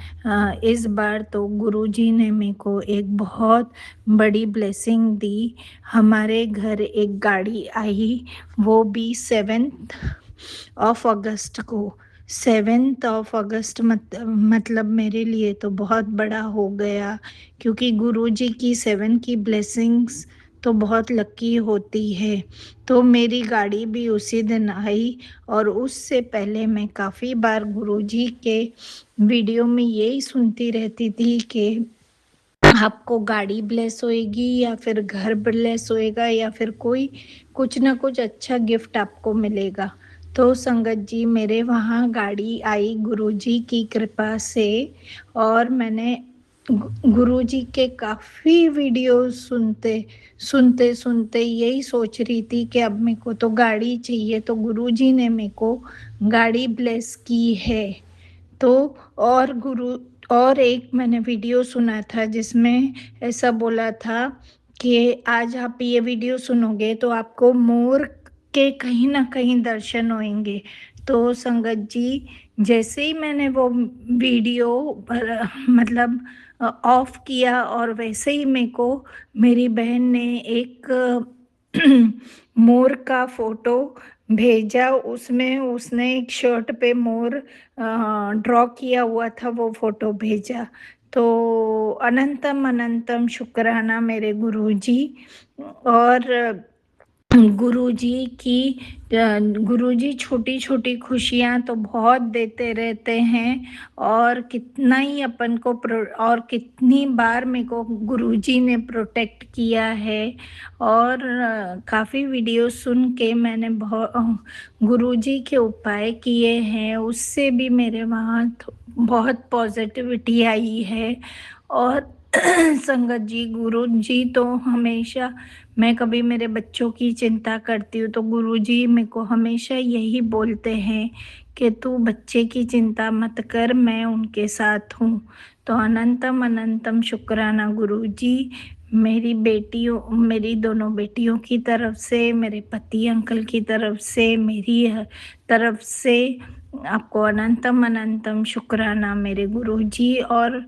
इस बार तो गुरुजी ने मेरे को एक बहुत बड़ी ब्लेसिंग दी। हमारे घर एक गाड़ी आई, वो भी 7 अगस्त को। 7 अगस्त मतलब मेरे लिए तो बहुत बड़ा हो गया, क्योंकि गुरुजी की 7 की ब्लेसिंग्स तो बहुत लकी होती है। तो मेरी गाड़ी भी उसी दिन आई, और उससे पहले मैं काफ़ी बार गुरुजी के वीडियो में यही सुनती रहती थी कि आपको गाड़ी ब्लेस होएगी या फिर घर ब्लेस होएगा या फिर कोई कुछ ना कुछ अच्छा गिफ्ट आपको मिलेगा। तो संगत जी मेरे वहाँ गाड़ी आई गुरुजी की कृपा से और मैंने गुरुजी के काफ़ी वीडियो सुनते यही सोच रही थी कि अब मेरे को तो गाड़ी चाहिए, तो गुरुजी ने मेरे को गाड़ी ब्लेस की है। तो और गुरु और एक मैंने वीडियो सुना था जिसमें ऐसा बोला था कि आज आप ये वीडियो सुनोगे तो आपको मोर के कहीं ना कहीं दर्शन होंगे। तो संगत जी जैसे ही मैंने वो वीडियो मतलब ऑफ किया और वैसे ही मेरे को मेरी बहन ने एक मोर का फोटो भेजा। उसमें उसने एक शर्ट पे मोर ड्रॉ किया हुआ था, वो फोटो भेजा। तो अनंतम अनंतम शुक्राना मेरे गुरुजी। और गुरुजी छोटी छोटी खुशियाँ तो बहुत देते रहते हैं। और कितना ही अपन को और कितनी बार मेरे को गुरुजी ने प्रोटेक्ट किया है। और काफ़ी वीडियो सुन के मैंने गुरुजी के उपाय किए हैं, उससे भी मेरे वहाँ बहुत पॉजिटिविटी आई है। और संगत जी गुरु जी तो हमेशा, मैं कभी मेरे बच्चों की चिंता करती हूँ तो गुरुजी मेरे को हमेशा यही बोलते हैं कि तू बच्चे की चिंता मत कर, मैं उनके साथ हूँ। तो अनंतम अनंतम शुक्राना गुरुजी। मेरी दोनों बेटियों की तरफ से, मेरे पति अंकल की तरफ से, मेरी तरफ से आपको अनंतम अनंतम शुक्राना मेरे गुरुजी। और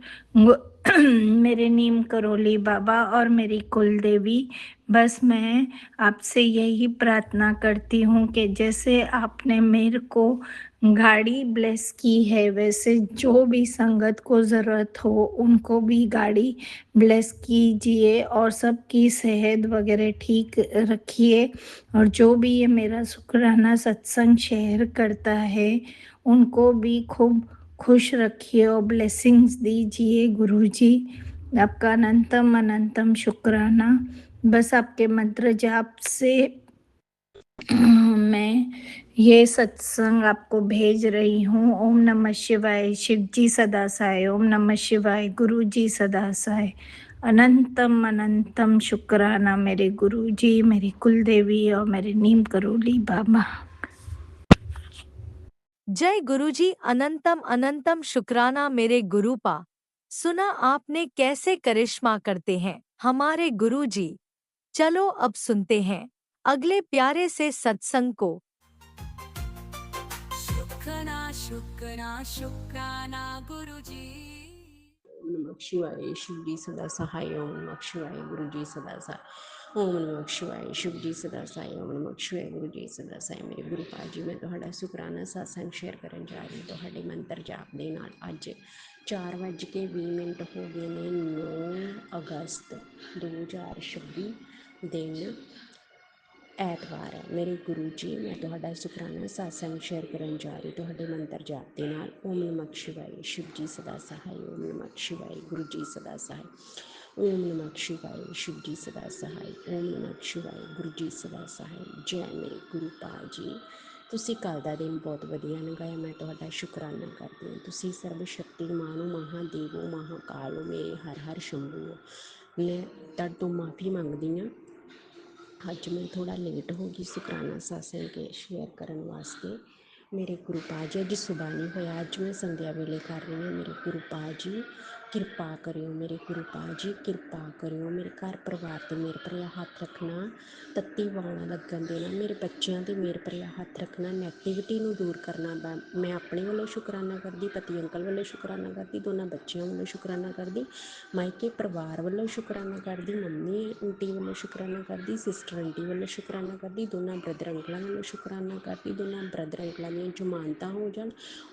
मेरे नीम करोली बाबा और मेरी कुल देवी। बस मैं आपसे यही प्रार्थना करती हूँ कि जैसे आपने मेरे को गाड़ी ब्लेस की है, वैसे जो भी संगत को ज़रूरत हो उनको भी गाड़ी ब्लेस कीजिए और सबकी सेहत वगैरह ठीक रखिए। और जो भी ये मेरा शुक्राना सत्संग शेयर करता है उनको भी खूब खुश रखिए और ब्लेसिंग्स दीजिए गुरुजी। आपका अनंतम अनंतम शुक्राना। बस आपके मंत्र जाप से मैं ये सत्संग आपको भेज रही हूँ। ओम नमः शिवाय, शिव जी सदा साय। ओम नमः शिवाय, गुरु जी सदा साय। अनंतम अनंतम शुक्राना मेरे गुरु जी, मेरी कुल देवी और मेरे नीम करोली बाबा।
जय गुरुजी। अनंतम अनंतम शुक्राना मेरे गुरुपा। सुना आपने कैसे करिश्मा करते हैं हमारे गुरुजी। चलो अब सुनते हैं अगले प्यारे से सत्संग को।
शुक्राना शुक्राना शुक्राना गुरुजी।
ओम नमः शिवाय, शिव जी सदा सहाय। ओम नमः शिवाय, गुरु जी सदा सहाय। ओम नमः शिवाय, शिव जी सदा सहाय। ओम नमः शिवाय, गुरु जी सदा सहाय। मेरे गुरु पाल जी, मैं ਤੁਹਾਡਾ ਸ਼ੁਕਰਾਨਾ ਸਤਸੰਗ ਸ਼ੇਅਰ ਕਰਨ ਜਾ ਰਹੀ ਹਾਂ ਤੁਹਾਡੇ ਮੰਤਰ ਜਾਪ ਦੇ ਨਾਲ। ਅੱਜ 4:20 ਹੋ ਗਏ ਨੇ 9 ਅਗਸਤ 2026 ਦਿਨ ਐਤਵਾਰ ਹੈ। ਮੇਰੇ ਗੁਰੂ ਜੀ, ਮੈਂ ਤੁਹਾਡਾ ਸ਼ੁਕਰਾਨਾ ਸਤਸੰਗ ਸ਼ੇਅਰ ਕਰਨ ਜਾ ਰਹੀ ਤੁਹਾਡੇ ਮੰਤਰ ਜਾਪ ਦੇ ਨਾਲ। ਓਮ ਨਮः शिवाय, शिव जी सदा सहाय। ओम नमः शिवाय, गुरु जी सदा सहाय। ओम नमः शिवाय, शिव जी सदा सहाय। ओम नमः शिवाय, गुरु जी सदा सहाय। जय ਮੇਰੇ ਗੁਰੂ ਪਾਲ ਜੀ। ਤੁਸੀਂ ਕੱਲ੍ਹ ਦਾ ਦਿਨ ਬਹੁਤ ਵਧੀਆ ਲੰਘਾਇਆ, ਮੈਂ ਤੁਹਾਡਾ ਸ਼ੁਕਰਾਨਾ ਕਰਦੀ ਹਾਂ। ਤੁਸੀਂ ਸਰਬ ਸ਼ਕਤੀਮਾਨ ਹੋ, ਮਹਾਦੇਵੋ, ਮਹਾਕਾਲ ਹੋ, ਮੇਰੇ ਹਰ ਹਰ ਸ਼ੰਭੂ ਹੋ। ਮੈਂ ਤੁਹਾਡੇ ਤੋਂ ਮਾਫੀ ਮੰਗਦੀ ਹਾਂ, ਅੱਜ ਮੈਂ ਥੋੜ੍ਹਾ ਲੇਟ ਹੋ ਗਈ ਸ਼ੁਕਰਾਨਾ ਸਤਸੰਗ ਕੇ ਸ਼ੇਅਰ ਕਰਨ ਵਾਸਤੇ। ਮੇਰੇ ਗੁਰੂ ਪਾਲ ਜੀ, ਅੱਜ ਸੁਬਾਹ ਨਹੀਂ ਹੋਇਆ, ਅੱਜ ਮੈਂ ਸੰਧਿਆ ਵੇਲੇ ਕਰ ਰਹੀ ਹਾਂ। ਮੇਰੇ ਗੁਰੂ ਪਾਲ ਜੀ ਕਿਰਪਾ ਕਰਿਓ, ਮੇਰੇ ਗੁਰੂ ਪਾਲ ਜੀ ਕਿਰਪਾ ਕਰਿਓ। ਮੇਰੇ ਘਰ ਪਰਿਵਾਰ 'ਤੇ ਮੇਰ ਭਰਿਆ ਹੱਥ ਰੱਖਣਾ, ਤੱਤੀ ਵਾਣਾ ਲੱਗਣ ਦੇਣਾ। ਮੇਰੇ ਬੱਚਿਆਂ 'ਤੇ ਮੇਰ ਭਰਿਆ ਹੱਥ ਰੱਖਣਾ, ਨੈਗੇਟਿਵਿਟੀ ਨੂੰ ਦੂਰ ਕਰਨਾ। ਮੈਂ ਆਪਣੇ ਵੱਲੋਂ ਸ਼ੁਕਰਾਨਾ ਕਰਦੀ, ਪਤੀ ਅੰਕਲ ਵੱਲੋਂ ਸ਼ੁਕਰਾਨਾ ਕਰਦੀ, ਦੋਨਾਂ ਬੱਚਿਆਂ ਵੱਲੋਂ ਸ਼ੁਕਰਾਨਾ ਕਰਦੀ, ਮਾਇਕੇ ਪਰਿਵਾਰ ਵੱਲੋਂ ਸ਼ੁਕਰਾਨਾ ਕਰਦੀ, ਮੰਮੀ ਆਂਟੀ ਵੱਲੋਂ ਸ਼ੁਕਰਾਨਾ ਕਰਦੀ, ਸਿਸਟਰ ਆਂਟੀ ਵੱਲੋਂ ਸ਼ੁਕਰਾਨਾ ਕਰਦੀ, ਦੋਨਾਂ ਬ੍ਰਦਰ ਅੰਕਲਾਂ ਵੱਲੋਂ ਸ਼ੁਕਰਾਨਾ ਕਰਦੀ। ਦੋਨਾਂ ਬ੍ਰਦਰ ਅੰਕਲਾਂ ਦੀਆਂ ਜ਼ਮਾਨਤਾਂ ਹੋ ਜਾਣ,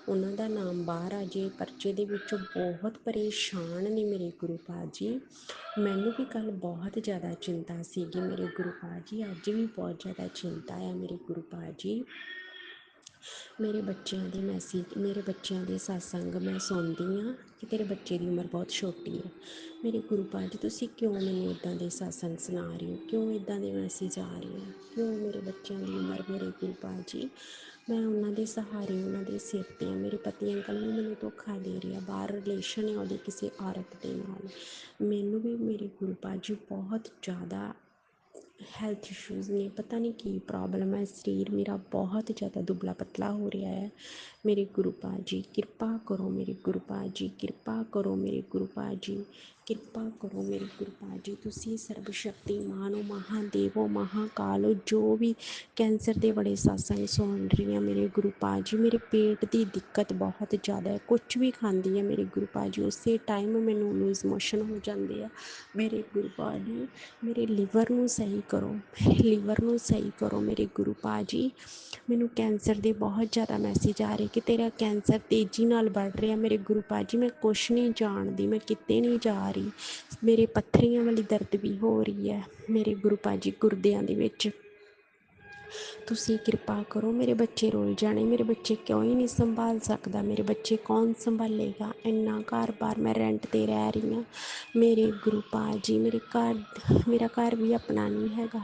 ਉਹਨਾਂ ਦਾ ਨਾਮ ਬਾਹਰ ਆ ਜੇ ਪਰਚੇ ਦੇ ਵਿੱਚੋਂ। ਬਹੁਤ ਪਰੇਸ਼ਾਨ ਨੇ ਮੇਰੇ ਗੁਰੂ ਪਾਲ ਜੀ। ਮੈਨੂੰ ਵੀ ਕੱਲ੍ਹ ਬਹੁਤ ਜ਼ਿਆਦਾ ਚਿੰਤਾ ਸੀਗੀ ਮੇਰੇ ਗੁਰੂ ਪਾਲ ਜੀ, ਅੱਜ ਵੀ ਬਹੁਤ ਜ਼ਿਆਦਾ ਚਿੰਤਾ ਆ ਮੇਰੇ ਗੁਰੂ ਪਾਲ ਜੀ। ਮੇਰੇ ਬੱਚਿਆਂ ਦੇ ਮੈਸੇਜ, ਮੇਰੇ ਬੱਚਿਆਂ ਦੇ ਸਤਸੰਗ ਮੈਂ ਸੁਣਦੀ ਹਾਂ ਕਿ ਤੇਰੇ ਬੱਚੇ ਦੀ ਉਮਰ ਬਹੁਤ ਛੋਟੀ ਹੈ। ਮੇਰੇ ਗੁਰੂ ਪਾਜ ਤੁਸੀਂ ਕਿਉਂ ਮੈਨੂੰ ਇੱਦਾਂ ਦੇ ਸਤਸੰਗ ਸੁਣਾ ਰਹੇ ਹੋ, ਕਿਉਂ ਇੱਦਾਂ ਦੇ ਮੈਸੇਜ ਆ ਰਹੇ ਆ, ਕਿਉਂ ਮੇਰੇ ਬੱਚਿਆਂ ਦੀ ਉਮਰ, ਮੇਰੇ ਗੁਰੂ ਪਾਜ ਜੀ ਮੈਂ ਉਹਨਾਂ ਦੇ ਸਹਾਰੇ, ਉਹਨਾਂ ਦੇ ਸਿਰ 'ਤੇ ਹਾਂ। ਮੇਰੇ ਪਤੀ ਅੰਕਲ ਵੀ ਮੈਨੂੰ ਧੋਖਾ ਦੇ ਰਿਹਾ, ਬਾਹਰ ਰਿਲੇਸ਼ਨ ਹੈ ਉਹਦੇ ਕਿਸੇ ਔਰਤ ਦੇ ਨਾਲ। ਮੈਨੂੰ ਵੀ ਮੇਰੇ ਗੁਰੂ ਪਾਜ ਜੀ ਬਹੁਤ ਜ਼ਿਆਦਾ ਹੈਲਥ ਇਸ਼ੂਜ਼ ਨੇ, ਪਤਾ ਨਹੀਂ ਕੀ ਪ੍ਰੋਬਲਮ ਹੈ, ਸਰੀਰ ਮੇਰਾ ਬਹੁਤ ਜ਼ਿਆਦਾ ਦੁਬਲਾ ਪਤਲਾ ਹੋ ਰਿਹਾ ਹੈ। ਮੇਰੇ ਗੁਰੂ ਪਾਜ ਜੀ ਕਿਰਪਾ ਕਰੋ, ਮੇਰੇ ਗੁਰੂ ਪਾਜ ਜੀ ਕਿਰਪਾ ਕਰੋ, ਮੇਰੇ ਗੁਰੂ ਪਾਜ ਜੀ ਕਿਰਪਾ ਕਰੋ, ਮੇਰੇ ਗੁਰੂ ਪਾਜ ਜੀ ਤੁਸੀਂ ਸਰਬ ਸ਼ਕਤੀਮਾਨ ਹੋ, ਮਹਾਦੇਵ ਹੋ, ਮਹਾਕਾਲ ਹੋ। ਜੋ ਵੀ ਕੈਂਸਰ ਦੇ ਬੜੇ ਸਤਸੰਗ ਸੁਣ ਰਹੀ ਹਾਂ ਮੇਰੇ ਗੁਰੂ ਪਾਜ ਜੀ, ਮੇਰੇ ਪੇਟ ਦੀ ਦਿੱਕਤ ਬਹੁਤ ਜ਼ਿਆਦਾ ਹੈ, ਕੁਛ ਵੀ ਖਾਂਦੀ ਹੈ ਮੇਰੇ ਗੁਰੂ ਪਾਜ ਜੀ ਉਸੇ ਟਾਈਮ ਮੈਨੂੰ ਲੂਜ਼ ਮੋਸ਼ਨ ਹੋ ਜਾਂਦੇ ਆ। ਮੇਰੇ ਗੁਰੂ ਪਾਜ ਜੀ ਮੇਰੇ ਲੀਵਰ ਨੂੰ ਸਹੀ ਕਰੋ, ਮੇਰੇ ਲੀਵਰ ਨੂੰ ਸਹੀ ਕਰੋ, ਮੇਰੇ ਗੁਰੂ ਪਾਜ ਜੀ ਮੈਨੂੰ ਕੈਂਸਰ ਦੇ ਬਹੁਤ ਜ਼ਿਆਦਾ ਮੈਸੇਜ ਆ ਰਹੇ ਕਿ ਤੇਰਾ ਕੈਂਸਰ ਤੇਜ਼ੀ ਨਾਲ ਵੱਧ ਰਿਹਾ। ਮੇਰੇ ਗੁਰੂ ਪਾਜ ਜੀ ਮੈਂ ਕੁਛ ਨਹੀਂ ਜਾਣਦੀ, ਮੈਂ ਕਿਤੇ ਨਹੀਂ ਜਾ ਰਹੀ, ਮੇਰੇ ਪੱਥਰੀਆਂ ਵਾਲੀ ਦਰਦ ਵੀ ਹੋ ਰਹੀ ਹੈ ਮੇਰੇ ਗੁਰੂ ਪਾਜ ਜੀ ਗੁਰਦਿਆਂ ਦੇ ਵਿੱਚ। ਤੁਸੀਂ ਕਿਰਪਾ ਕਰੋ, ਮੇਰੇ ਬੱਚੇ ਰੁੱਲ ਜਾਣੇ, ਮੇਰੇ ਬੱਚੇ ਕਿਉਂ ਹੀ ਨਹੀਂ ਸੰਭਾਲ ਸਕਦਾ, ਮੇਰੇ ਬੱਚੇ ਕੌਣ ਸੰਭਾਲੇਗਾ, ਇੰਨਾ ਘਰ-ਬਾਰ ਮੈਂ ਰੈਂਟ 'ਤੇ ਰਹਿ ਰਹੀ ਹਾਂ। ਮੇਰੇ ਗੁਰੂ ਪਾਜ ਜੀ ਮੇਰਾ ਘਰ ਵੀ ਆਪਣਾ ਨਹੀਂ ਹੈਗਾ,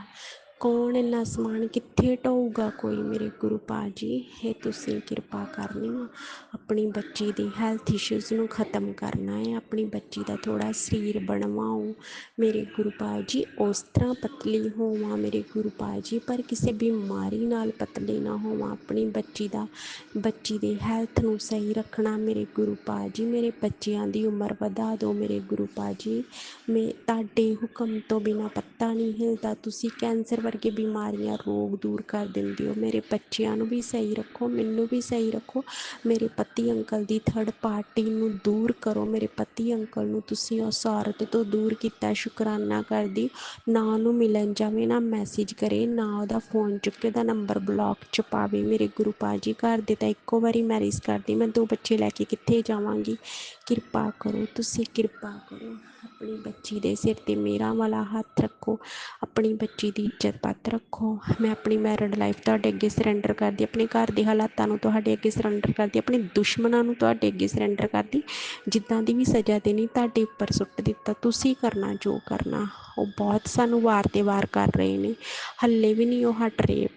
ਕੌਣ ਇੰਨਾ ਸਮਾਨ ਕਿੱਥੇ ਢੋਊਗਾ ਕੋਈ। ਮੇਰੇ ਗੁਰੂ ਪਾਜ ਜੀ ਇਹ ਤੁਸੀਂ ਕਿਰਪਾ ਕਰਨੀ ਆ, ਆਪਣੀ ਬੱਚੀ ਦੀ ਹੈਲਥ ਇਸ਼ੂਜ਼ ਨੂੰ ਖ਼ਤਮ ਕਰਨਾ ਹੈ, ਆਪਣੀ ਬੱਚੀ ਦਾ ਥੋੜ੍ਹਾ ਸਰੀਰ ਬਣਵਾਓ ਮੇਰੇ ਗੁਰੂ ਪਾਜ ਜੀ। ਉਸ ਤਰ੍ਹਾਂ ਪਤਲੀ ਹੋਵਾਂ ਮੇਰੇ ਗੁਰੂ ਪਾਜ ਜੀ, ਪਰ ਕਿਸੇ ਬਿਮਾਰੀ ਨਾਲ ਪਤਲੀ ਨਾ ਹੋਵਾਂ। ਆਪਣੀ ਬੱਚੀ ਦੀ ਹੈਲਥ ਨੂੰ ਸਹੀ ਰੱਖਣਾ ਮੇਰੇ ਗੁਰੂ ਪਾਜ ਜੀ। ਮੇਰੇ ਬੱਚਿਆਂ ਦੀ ਉਮਰ ਵਧਾ ਦਿਓ ਮੇਰੇ ਗੁਰੂ ਪਾਜ ਜੀ। ਤੁਹਾਡੇ ਹੁਕਮ ਤੋਂ ਬਿਨਾਂ ਪੱਤਾ ਨਹੀਂ ਹਿਲਦਾ, ਤੁਸੀਂ ਕੈਂਸਰ ਵਰਗੇ ਬਿਮਾਰੀਆਂ, ਰੋਗ ਦੂਰ ਕਰ ਦਿੰਦੇ ਹੋ। ਮੇਰੇ ਬੱਚਿਆਂ ਨੂੰ ਵੀ ਸਹੀ ਰੱਖੋ, ਮੈਨੂੰ ਵੀ ਸਹੀ ਰੱਖੋ। ਮੇਰੇ ਪਤੀ ਅੰਕਲ ਦੀ ਥਰਡ ਪਾਰਟੀ ਨੂੰ ਦੂਰ ਕਰੋ, ਮੇਰੇ ਪਤੀ ਅੰਕਲ ਨੂੰ ਤੁਸੀਂ ਉਸ ਔਰਤ ਤੋਂ ਦੂਰ ਕੀਤਾ। ਸ਼ੁਕਰਾਨਾ ਕਰਦੀ, ਨਾ ਉਹਨੂੰ ਮਿਲਣ ਜਾਵੇ, ਨਾ ਮੈਸੇਜ ਕਰੇ, ਨਾ ਉਹਦਾ ਫੋਨ ਚੁੱਕੇ, ਉਹਦਾ ਨੰਬਰ ਬਲੌਕ 'ਚ ਪਾਵੇ ਮੇਰੇ ਗੁਰੂ ਪਾਜ ਜੀ। ਘਰ ਦੇ ਤਾਂ ਇੱਕੋ ਵਾਰੀ ਮੈਰਿਜ ਕਰਦੀ, ਮੈਂ 2 ਬੱਚੇ ਲੈ ਕੇ ਕਿੱਥੇ ਜਾਵਾਂਗੀ। ਕਿਰਪਾ ਕਰੋ, ਤੁਸੀਂ ਕਿਰਪਾ ਕਰੋ, ਆਪਣੀ ਬੱਚੀ ਦੇ ਸਿਰ 'ਤੇ ਮੇਰਾ ਵਾਲਾ ਹੱਥ ਰੱਖੋ, ਆਪਣੀ ਬੱਚੀ ਦੀ ਇੱਜ਼ਤ ਪੱਤ ਰੱਖੋ। ਮੈਂ ਆਪਣੀ ਮੈਰਿਡ ਲਾਈਫ ਤੁਹਾਡੇ ਅੱਗੇ ਸਰੈਂਡਰ ਕਰਦੀ, ਆਪਣੇ ਘਰ ਦੇ ਹਾਲਾਤਾਂ ਨੂੰ ਤੁਹਾਡੇ ਅੱਗੇ ਸਰੈਂਡਰ ਕਰਦੀ, ਆਪਣੇ ਦੁਸ਼ਮਣਾਂ ਨੂੰ ਤੁਹਾਡੇ ਅੱਗੇ ਸਰੈਂਡਰ ਕਰਦੀ। ਜਿੱਦਾਂ ਦੀ ਵੀ ਸਜ਼ਾ ਦੇਣੀ ਤੁਹਾਡੇ ਉੱਪਰ ਸੁੱਟ ਦਿੱਤਾ, ਤੁਸੀਂ ਕਰਨਾ ਜੋ ਕਰਨਾ। ਉਹ ਬਹੁਤ ਸਾਨੂੰ ਵਾਰ 'ਤੇ ਵਾਰ ਕਰ ਰਹੇ ਨੇ, ਹੱਲੇ ਵੀ ਨਹੀਂ ਉਹ ਹਟ ਰਹੇ।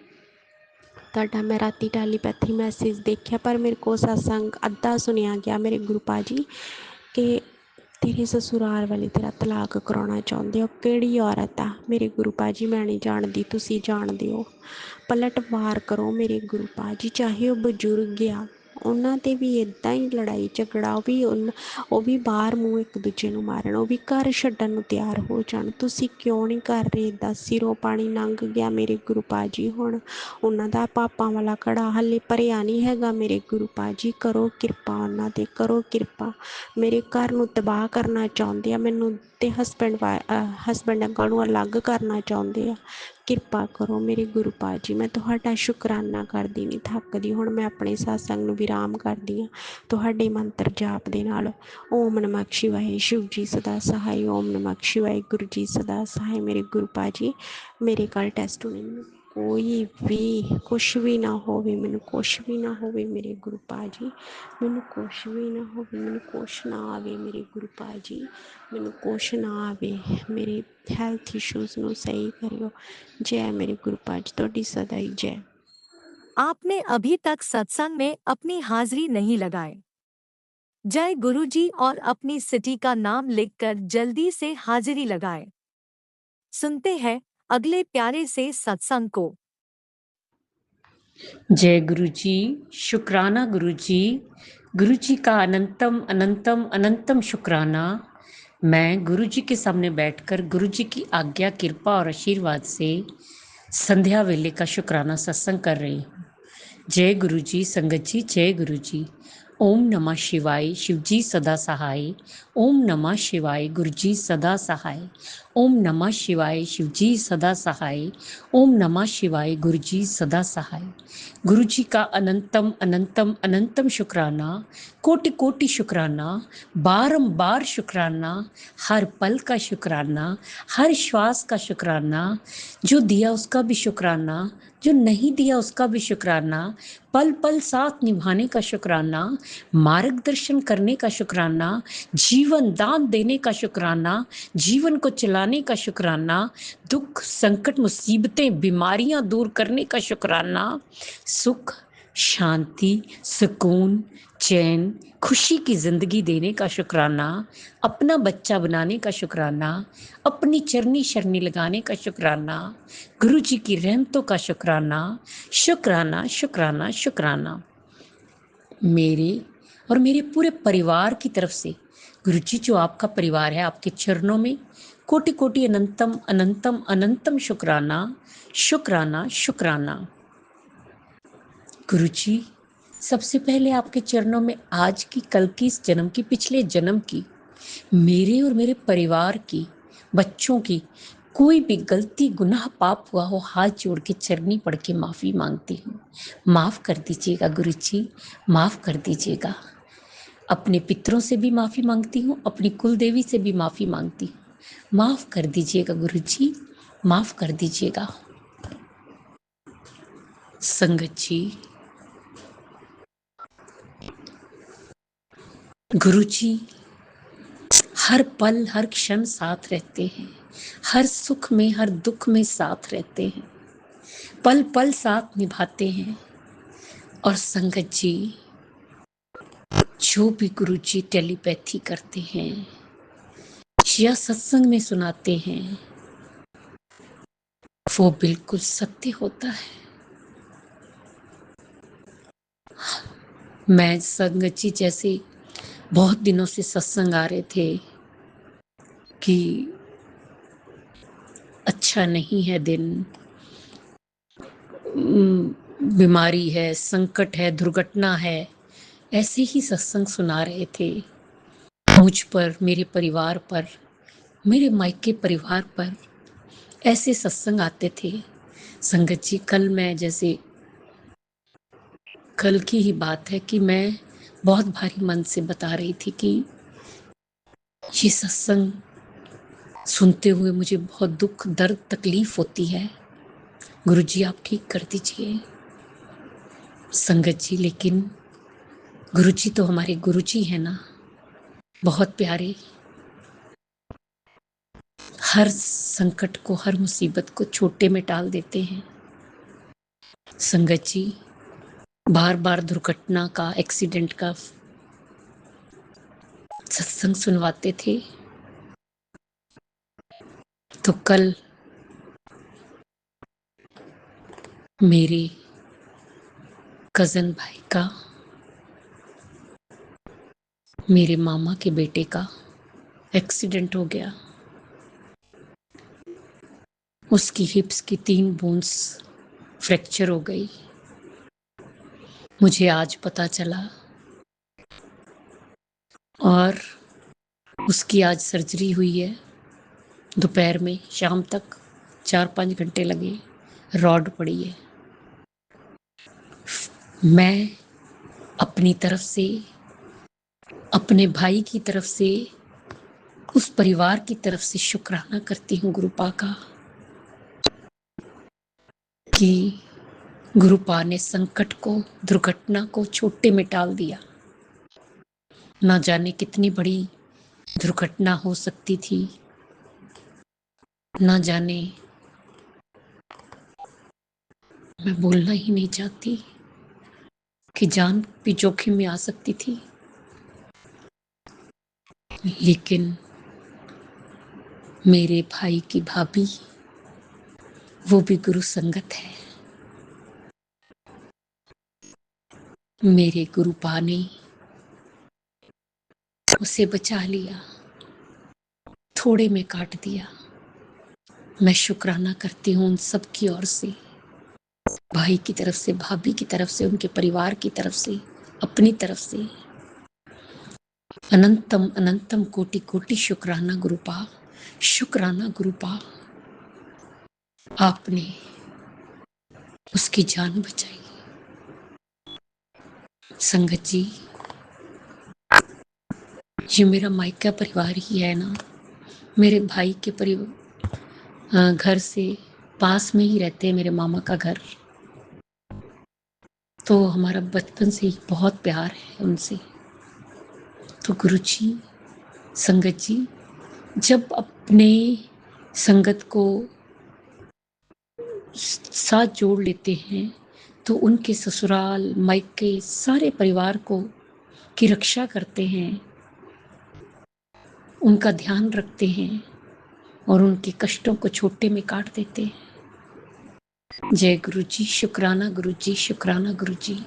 ਤੁਹਾਡਾ ਮੈਂ ਰਾਤੀ ਟੈਲੀਪੈਥੀ ਮੈਸੇਜ ਦੇਖਿਆ, ਪਰ ਮੇਰੇ ਕੋਲ ਸਤਸੰਗ ਅੱਧਾ ਸੁਣਿਆ ਗਿਆ ਮੇਰੇ ਗੁਰੂ ਪਾਜ ਜੀ ਕਿ ਤੇਰੇ ਸਸੁਰਾਲ ਵਾਲੇ ਤੇਰਾ ਤਲਾਕ ਕਰਾਉਣਾ ਚਾਹੁੰਦੇ ਹੋ। ਕਿਹੜੀ ਔਰਤ ਆ ਮੇਰੇ ਗੁਰੂ ਪਾਜ ਜੀ, ਮੈਂ ਨਹੀਂ ਜਾਣਦੀ, ਤੁਸੀਂ ਜਾਣਦੇ ਹੋ। ਪਲਟਵਾਰ ਕਰੋ ਮੇਰੇ ਗੁਰੂ ਪਾਜ ਜੀ, ਚਾਹੇ ਉਹ ਬਜ਼ੁਰਗ ਆ, ਉਹਨਾਂ 'ਤੇ ਵੀ ਇੱਦਾਂ ਹੀ ਲੜਾਈ ਝਗੜਾ, ਉਹ ਵੀ ਬਾਹਰ ਮੂੰਹ ਇੱਕ ਦੂਜੇ ਨੂੰ ਮਾਰਨ, ਉਹ ਵੀ ਘਰ ਛੱਡਣ ਨੂੰ ਤਿਆਰ ਹੋ ਜਾਣ। ਤੁਸੀਂ ਕਿਉਂ ਨਹੀਂ ਕਰ ਰਹੇ ਇੱਦਾਂ? ਸਿਰੋਂ ਪਾਣੀ ਲੰਘ ਗਿਆ ਮੇਰੇ ਗੁਰੂ ਪਾਜ ਜੀ, ਹੁਣ ਉਹਨਾਂ ਦਾ ਪਾਪਾਂ ਵਾਲਾ ਘੜਾ ਹਾਲੇ ਭਰਿਆ ਨਹੀਂ ਹੈਗਾ ਮੇਰੇ ਗੁਰੂ ਪਾਜ ਜੀ। ਕਰੋ ਕਿਰਪਾ ਉਹਨਾਂ 'ਤੇ, ਕਰੋ ਕਿਰਪਾ। ਮੇਰੇ ਘਰ ਨੂੰ ਤਬਾਹ ਕਰਨਾ ਚਾਹੁੰਦੇ ਆ, ਮੈਨੂੰ ਅਤੇ ਹਸਬੈਂਡ ਅੰਕਲ ਨੂੰ ਅਲੱਗ ਕਰਨਾ ਚਾਹੁੰਦੇ ਆ। ਕਿਰਪਾ ਕਰੋ ਮੇਰੇ ਗੁਰੂ ਪਾਜ ਜੀ, ਮੈਂ ਤੁਹਾਡਾ ਸ਼ੁਕਰਾਨਾ ਕਰਦੀ ਨਹੀਂ ਥੱਕਦੀ। ਹੁਣ ਮੈਂ ਆਪਣੇ ਸਤਸੰਗ ਨੂੰ ਵਿਰਾਮ ਕਰਦੀ ਹਾਂ ਤੁਹਾਡੇ ਮੰਤਰ ਜਾਪ ਦੇ ਨਾਲ। ਓਮ ਨਮः ਸ਼ਿਵਾਏ, ਸ਼ਿਵ ਜੀ ਸਦਾ ਸਹਾਈ। ਓਮ ਨਮः ਸ਼ਿਵਾਏ, ਗੁਰੂ ਜੀ ਸਦਾ ਸਹਾਈ। ਮੇਰੇ ਗੁਰੂ ਪਾਜ ਜੀ ਮੇਰੇ ਕੱਲ੍ਹ ਟੈਸਟ ਹੋਣੇ, ਮੈਨੂੰ ਕੋਈ ਵੀ ਕੁਛ ਵੀ ਨਾ ਹੋਵੇ, ਮੈਨੂੰ ਕੁਛ ਵੀ ਨਾ ਹੋਵੇ ਮੇਰੇ ਗੁਰੂ ਪਾਜ ਜੀ, ਮੈਨੂੰ ਕੁਛ ਵੀ ਨਾ ਹੋਵੇ, ਮੈਨੂੰ ਕੁਛ ਨਾ ਆਵੇ ਮੇਰੇ ਗੁਰੂ ਪਾਜ ਜੀ, ਮੈਨੂੰ ਕੁਛ ਨਾ ਆਵੇ। ਮੇਰੇ ਹੈਲਥ ਇਸ਼ੂਜ਼ ਨੂੰ ਸਹੀ ਕਰਿਓ। जय मेरे गुरु पाज, ਤੁਹਾਡੀ सदा ही जय।
आपने अभी तक सत्संग में अपनी हाजिरी नहीं लगाई। जय गुरुजी और अपनी सिटी का नाम लिखकर जल्दी से हाजिरी लगाए। सुनते हैं अगले प्यारे से सत्संग को।
जय गुरु जी, शुक्राना गुरु जी का अनंतम अनंतम अनंतम शुक्राना। मैं गुरु जी के सामने बैठकर गुरु जी की आज्ञा, कृपा और आशीर्वाद से संध्या वेले का शुक्राना सत्संग कर रही हूँ। जय गुरु जी, संगत जी जय गुरु जी। ओम नमः शिवाय, शिव जी सदा सहाय। ओम नमः शिवाय, गुरु जी सदा सहाय। ओम नमः शिवाय, शिवजी सदा सहाय। ओम नमः शिवाय, गुरुजी सदा सहाय। गुरुजी का अनंतम अनंतम अनंतम शुक्राना, कोटि कोटि शुक्राना, बारंबार शुक्राना, हर पल का शुक्राना, हर श्वास का शुक्राना, जो दिया उसका भी शुक्राना, जो नहीं दिया उसका भी शुक्राना, पल पल साथ निभाने का शुक्राना, मार्गदर्शन करने का शुक्राना, जीवन दान देने का शुक्राना, जीवन को चलाने का शुक्राना, दुख संकट मुसीबतें बीमारियां दूर करने का शुक्राना, सुख शांति सुकून चैन खुशी की जिंदगी देने का शुक्राना, अपना बच्चा बनाने का शुक्राना, अपनी चरनी शरनी लगाने का शुक्राना, गुरु जी की रहमतों का शुक्राना, शुक्राना शुक्राना शुक्राना। मेरे और मेरे पूरे परिवार की तरफ से गुरु जी, जो आपका परिवार है, आपके चरणों में कोटि कोटि अनंतम अनंतम अनंतम शुक्राना शुक्राना शुक्राना। गुरु जी, सबसे पहले आपके चरणों में आज की, कल की, इस जन्म की, पिछले जन्म की, मेरे और मेरे परिवार की, बच्चों की कोई भी गलती गुनाह पाप हुआ हो, हाथ जोड़ के चरनी पढ़ के माफ़ी मांगती हूँ। माफ़ कर दीजिएगा गुरु जी, माफ़ कर दीजिएगा। अपने पितरों से भी माफ़ी मांगती हूँ, अपनी कुल देवी से भी माफ़ी मांगती हूँ। माफ़ कर दीजिएगा गुरु जी, माफ़ कर दीजिएगा। संगत जी, गुरु जी हर पल हर क्षण साथ रहते हैं, हर सुख में हर दुख में साथ रहते हैं, पल पल साथ निभाते हैं। और संगत जी, जो भी गुरु जी टेलीपैथी करते हैं या सत्संग में सुनाते हैं, वो बिल्कुल सत्य होता है। मैं संगत जी, जैसे बहुत दिनों से सत्संग आ रहे थे कि अच्छा नहीं है दिन, बीमारी है, संकट है, दुर्घटना है, ऐसे ही सत्संग सुना रहे थे। मुझ पर, मेरे परिवार पर, मेरे मायके परिवार पर ऐसे सत्संग आते थे। संगत जी, कल की ही बात है कि मैं बहुत भारी मन से बता रही थी कि ये सत्संग सुनते हुए मुझे बहुत दुख दर्द तकलीफ होती है। गुरु जी, आप ठीक कर दीजिए। संगत जी, लेकिन गुरु जी तो हमारे गुरु जी हैं ना, बहुत प्यारे। हर संकट को, हर मुसीबत को छोटे में टाल देते हैं। संगत जी, बार बार दुर्घटना का, एक्सीडेंट का सत्संग सुनवाते थे। तो कल मेरे कजन भाई का, मेरे मामा के बेटे का एक्सीडेंट हो गया। उसकी हिप्स की 3 बोन्स फ्रैक्चर हो गई। मुझे आज पता चला और उसकी आज सर्जरी हुई है। दोपहर में, शाम तक 4-5 घंटे लगे, रॉड पड़ी है। मैं अपनी तरफ से, अपने भाई की तरफ से, उस परिवार की तरफ से शुक्राना करती हूँ गुरुपा का कि गुरुपा ने संकट को, दुर्घटना को छोटे में टाल दिया। ना जाने कितनी बड़ी दुर्घटना हो सकती थी, ना जाने, मैं बोलना ही नहीं चाहती कि जान भी जोखिम में आ सकती थी। लेकिन मेरे भाई की भाभी, वो भी गुरु संगत है। मेरे गुरुपा ने उसे बचा लिया, थोड़े में काट दिया। मैं शुक्राना करती हूँ उन सब की ओर से, भाई की तरफ से, भाभी की तरफ से, उनके परिवार की तरफ से, अपनी तरफ से। अनंतम अनंतम कोटि कोटि शुक्राना गुरुपा, शुक्राना गुरुपा, आपने उसकी जान बचाई। संगत जी, ये मेरा मायका परिवार ही है ना। मेरे भाई के घर से पास में ही रहते हैं मेरे मामा का घर, तो हमारा बचपन से ही बहुत प्यार है उनसे। तो गुरु जी, संगत जी जब अपने संगत को साथ जोड़ लेते हैं तो उनके ससुराल मायके सारे परिवार को की रक्षा करते हैं, उनका ध्यान रखते हैं और उनके कष्टों को छोटे में काट देते हैं। जय गुरु जी, शुक्राना गुरु जी, शुक्राना गुरु जी।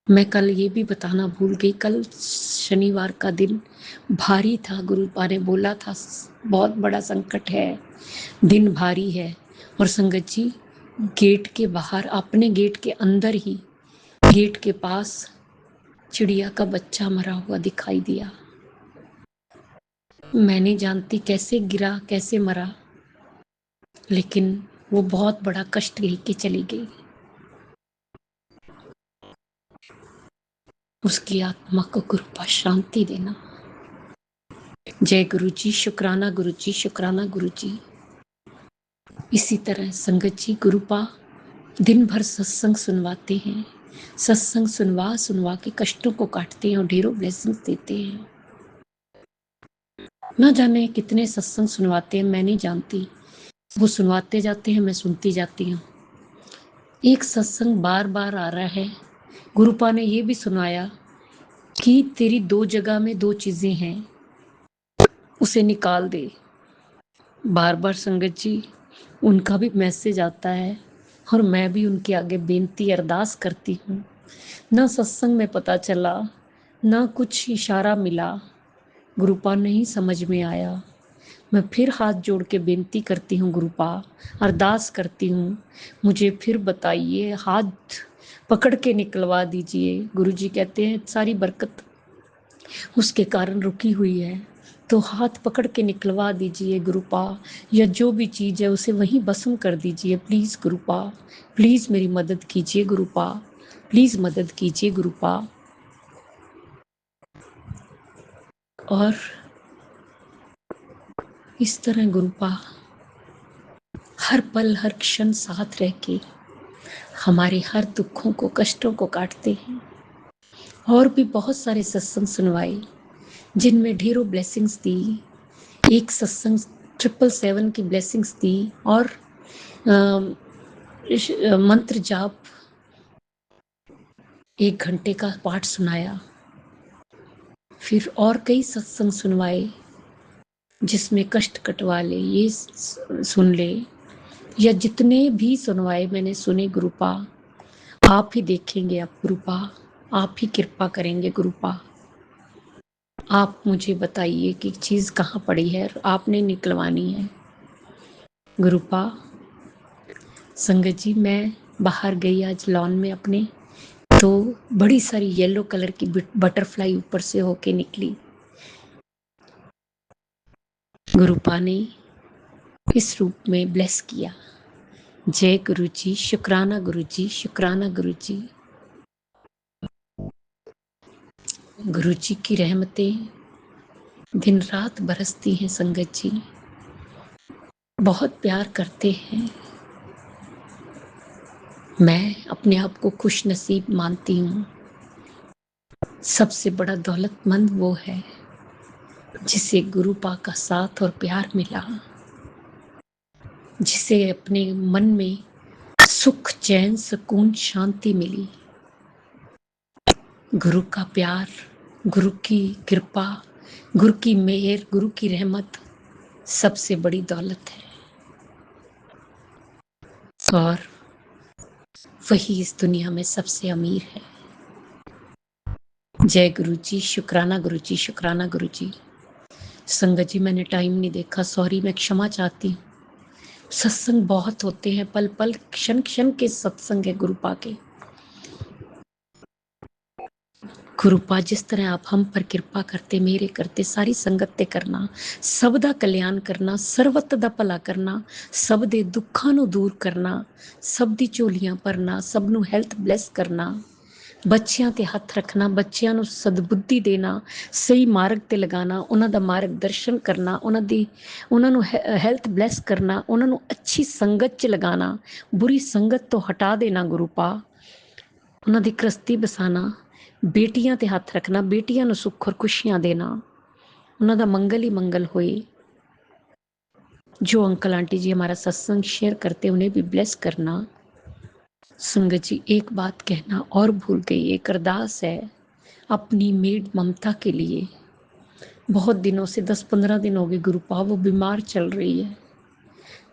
मैं कल ये भी बताना भूल गई, कल शनिवार का दिन भारी था। गुरुपा ने बोला था बहुत बड़ा संकट है, दिन भारी है। और संगत जी, गेट के बाहर, अपने गेट के अंदर ही गेट के पास चिड़िया का बच्चा मरा हुआ दिखाई दिया। मैं नहीं जानती कैसे गिरा, कैसे मरा, लेकिन वो बहुत बड़ा कष्ट लेके चली गई। उसकी आत्मा को गुरुपा शांति देना। जय गुरु जी, शुक्राना गुरु जी, शुक्राना गुरु जी। इसी तरह संगत जी, गुरुपा दिन भर सत्संग सुनवाते हैं, सत्संग सुनवा के कष्टों को काटते हैं और ढेरों ब्लेसिंग्स देते हैं। ना जाने कितने सत्संग सुनवाते हैं, मैं नहीं जानती। वो सुनवाते जाते हैं, मैं सुनती जाती हूँ। एक सत्संग बार बार आ रहा है। गुरुपा ने ये भी सुनाया कि तेरी 2 जगह में 2 चीजें हैं, उसे निकाल दे। बार बार संगत जी उनका भी मैसेज आता है और मैं भी उनके आगे बेनती अरदास करती हूँ। ना सत्संग में पता चला, ना कुछ इशारा मिला, गुरुपा नहीं समझ में आया। मैं फिर हाथ जोड़ के बेनती करती हूँ गुरुपा, अरदास करती हूँ, मुझे फिर बताइए, हाथ पकड़ के निकलवा दीजिए। गुरुजी कहते हैं सारी बरकत उसके कारण रुकी हुई है, तो हाथ पकड़ के निकलवा दीजिए गुरुपा, या जो भी चीज़ है उसे वहीं भस्म कर दीजिए प्लीज़ गुरुपा, प्लीज़ मेरी मदद कीजिए गुरुपा, प्लीज़ मदद कीजिए गुरुपा। और इस तरह गुरुपा हर पल हर क्षण साथ रह के हमारे हर दुखों को, कष्टों को काटते हैं। और भी बहुत सारे सत्संग सुनवाए जिनमें ढेरों ब्लेसिंग्स दी। एक सत्संग 777 की ब्लेसिंग्स दी और मंत्र जाप 1 घंटे का पाठ सुनाया। फिर और कई सत्संग सुनवाए जिसमें कष्ट कटवा ले, ये सुन ले, या जितने भी सुनवाए मैंने सुने गुरुपा, आप ही देखेंगे। अब गुरुपा आप ही कृपा करेंगे गुरुपा। आप मुझे बताइए कि चीज़ कहाँ पड़ी है, आपने निकलवानी है गुरुपा। संगत जी, मैं बाहर गई आज लॉन में अपने, तो बड़ी सारी येलो कलर की बटरफ्लाई ऊपर से होके निकली। गुरुपा ने इस रूप में ब्लेस किया। जय गुरु जी, शुक्राना गुरु जी, शुक्राना गुरु जी। गुरु जी की रहमतें दिन रात बरसती हैं। संगत जी बहुत प्यार करते हैं। मैं अपने आप को खुश नसीब मानती हूँ। सबसे बड़ा दौलतमंद वो है जिसे गुरुपा का साथ और प्यार मिला, जिसे अपने मन में सुख, चैन, सुकून, शांति मिली। गुरु का प्यार, गुरु की कृपा, गुरु की मेहर, गुरु की रहमत सबसे बड़ी दौलत है, और वही इस दुनिया में सबसे अमीर है। जय गुरु जी, शुक्राना गुरु जी, शुक्राना गुरु जी। संगत जी, मैंने टाइम नहीं देखा, सॉरी, मैं क्षमा चाहती हूँ। सत्संग बहुत होते हैं, पल पल क्षण क्षण के सत्संग है गुरुपा के। गुरुपा जिस तरह आप हम पर किरपा करते मेरे करते सारी संगत ते करना, सब दा कल्याण करना, ਸਰਬਤ ਦਾ ਭਲਾ ਕਰਨਾ, ਸਭ ਦੇ ਦੁੱਖਾਂ ਨੂੰ ਦੂਰ ਕਰਨਾ, ਸਭ ਦੀ ਝੋਲੀਆਂ ਭਰਨਾ, ਸਭ ਨੂੰ ਹੈਲਥ ਬਲੈਸ ਕਰਨਾ, ਬੱਚਿਆਂ ਤੇ ਹੱਥ ਰੱਖਣਾ, ਬੱਚਿਆਂ ਨੂੰ ਸਦਬੁੱਧੀ ਦੇਣਾ, ਸਹੀ ਮਾਰਗ ਤੇ ਲਗਾਉਣਾ, ਉਹਨਾਂ ਦਾ ਮਾਰਗ ਦਰਸ਼ਨ ਕਰਨਾ, ਉਹਨਾਂ ਨੂੰ ਹੈਲਥ ਬਲੈਸ ਕਰਨਾ, ਉਹਨਾਂ ਨੂੰ ਅੱਛੀ ਸੰਗਤ 'ਚ ਲਗਾਉਣਾ, ਬੁਰੀ ਸੰਗਤ ਤੋਂ ਹਟਾ ਦੇਣਾ ਗੁਰੂਪਾ, ਉਹਨਾਂ ਦੀ ਕ੍ਰਸਤੀ ਬਸਾਣਾ, बेटियां ते हथ रखना, बेटियां ਨੂੰ सुख और खुशियां देना, ਉਹਨਾਂ ਦਾ मंगल ही मंगल होए। जो अंकल आंटी जी हमारा सत्संग शेयर करते उन्हें भी ब्लेस करना। संगत जी एक बात कहना और भूल गई, एक अरदास है अपनी मेड ममता के लिए। बहुत दिनों से 10-15 दिन हो गए गुरुपा वो बीमार चल रही है,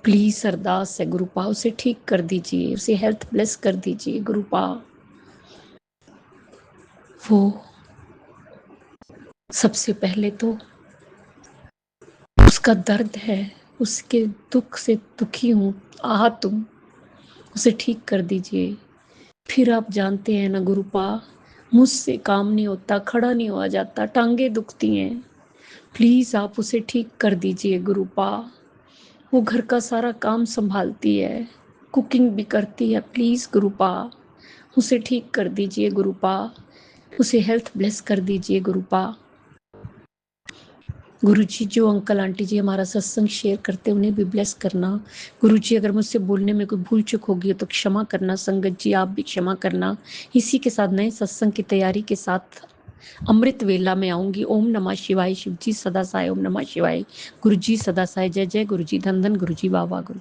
प्लीज अरदास है गुरुपा उसे ठीक कर दीजिए, उसे हेल्थ ब्लेस कर दीजिए गुरुपा। वो सबसे पहले तो उसका दर्द है, उसके दुख से दुखी हूँ, आहत हूँ, उसे ठीक कर दीजिए। फिर आप जानते हैं ना गुरुपा, मुझसे काम नहीं होता, खड़ा नहीं हुआ जाता, टांगे दुखती हैं, प्लीज आप उसे ठीक कर दीजिए गुरुपा। वो घर का सारा काम संभालती है, कुकिंग भी करती है, प्लीज गुरुपा उसे ठीक कर दीजिए गुरुपा, उसे हेल्थ ब्लेस कर दीजिए गुरुपा। गुरु जी जो अंकल आंटी जी हमारा सत्संग शेयर करते हैं उन्हें भी ब्लेस करना। गुरु जी अगर मुझसे बोलने में कोई भूल चूक होगी तो क्षमा करना, संगत जी आप भी क्षमा करना। इसी के साथ नए सत्संग की तैयारी के साथ अमृत वेला में आऊंगी। ओम नमः शिवाय, शिव जी सदा साय, ओम नमः शिवाय, गुरु जी सदा साय, जय जय गुरु जी, धन धन गुरु जी, वाह वाह गुरु।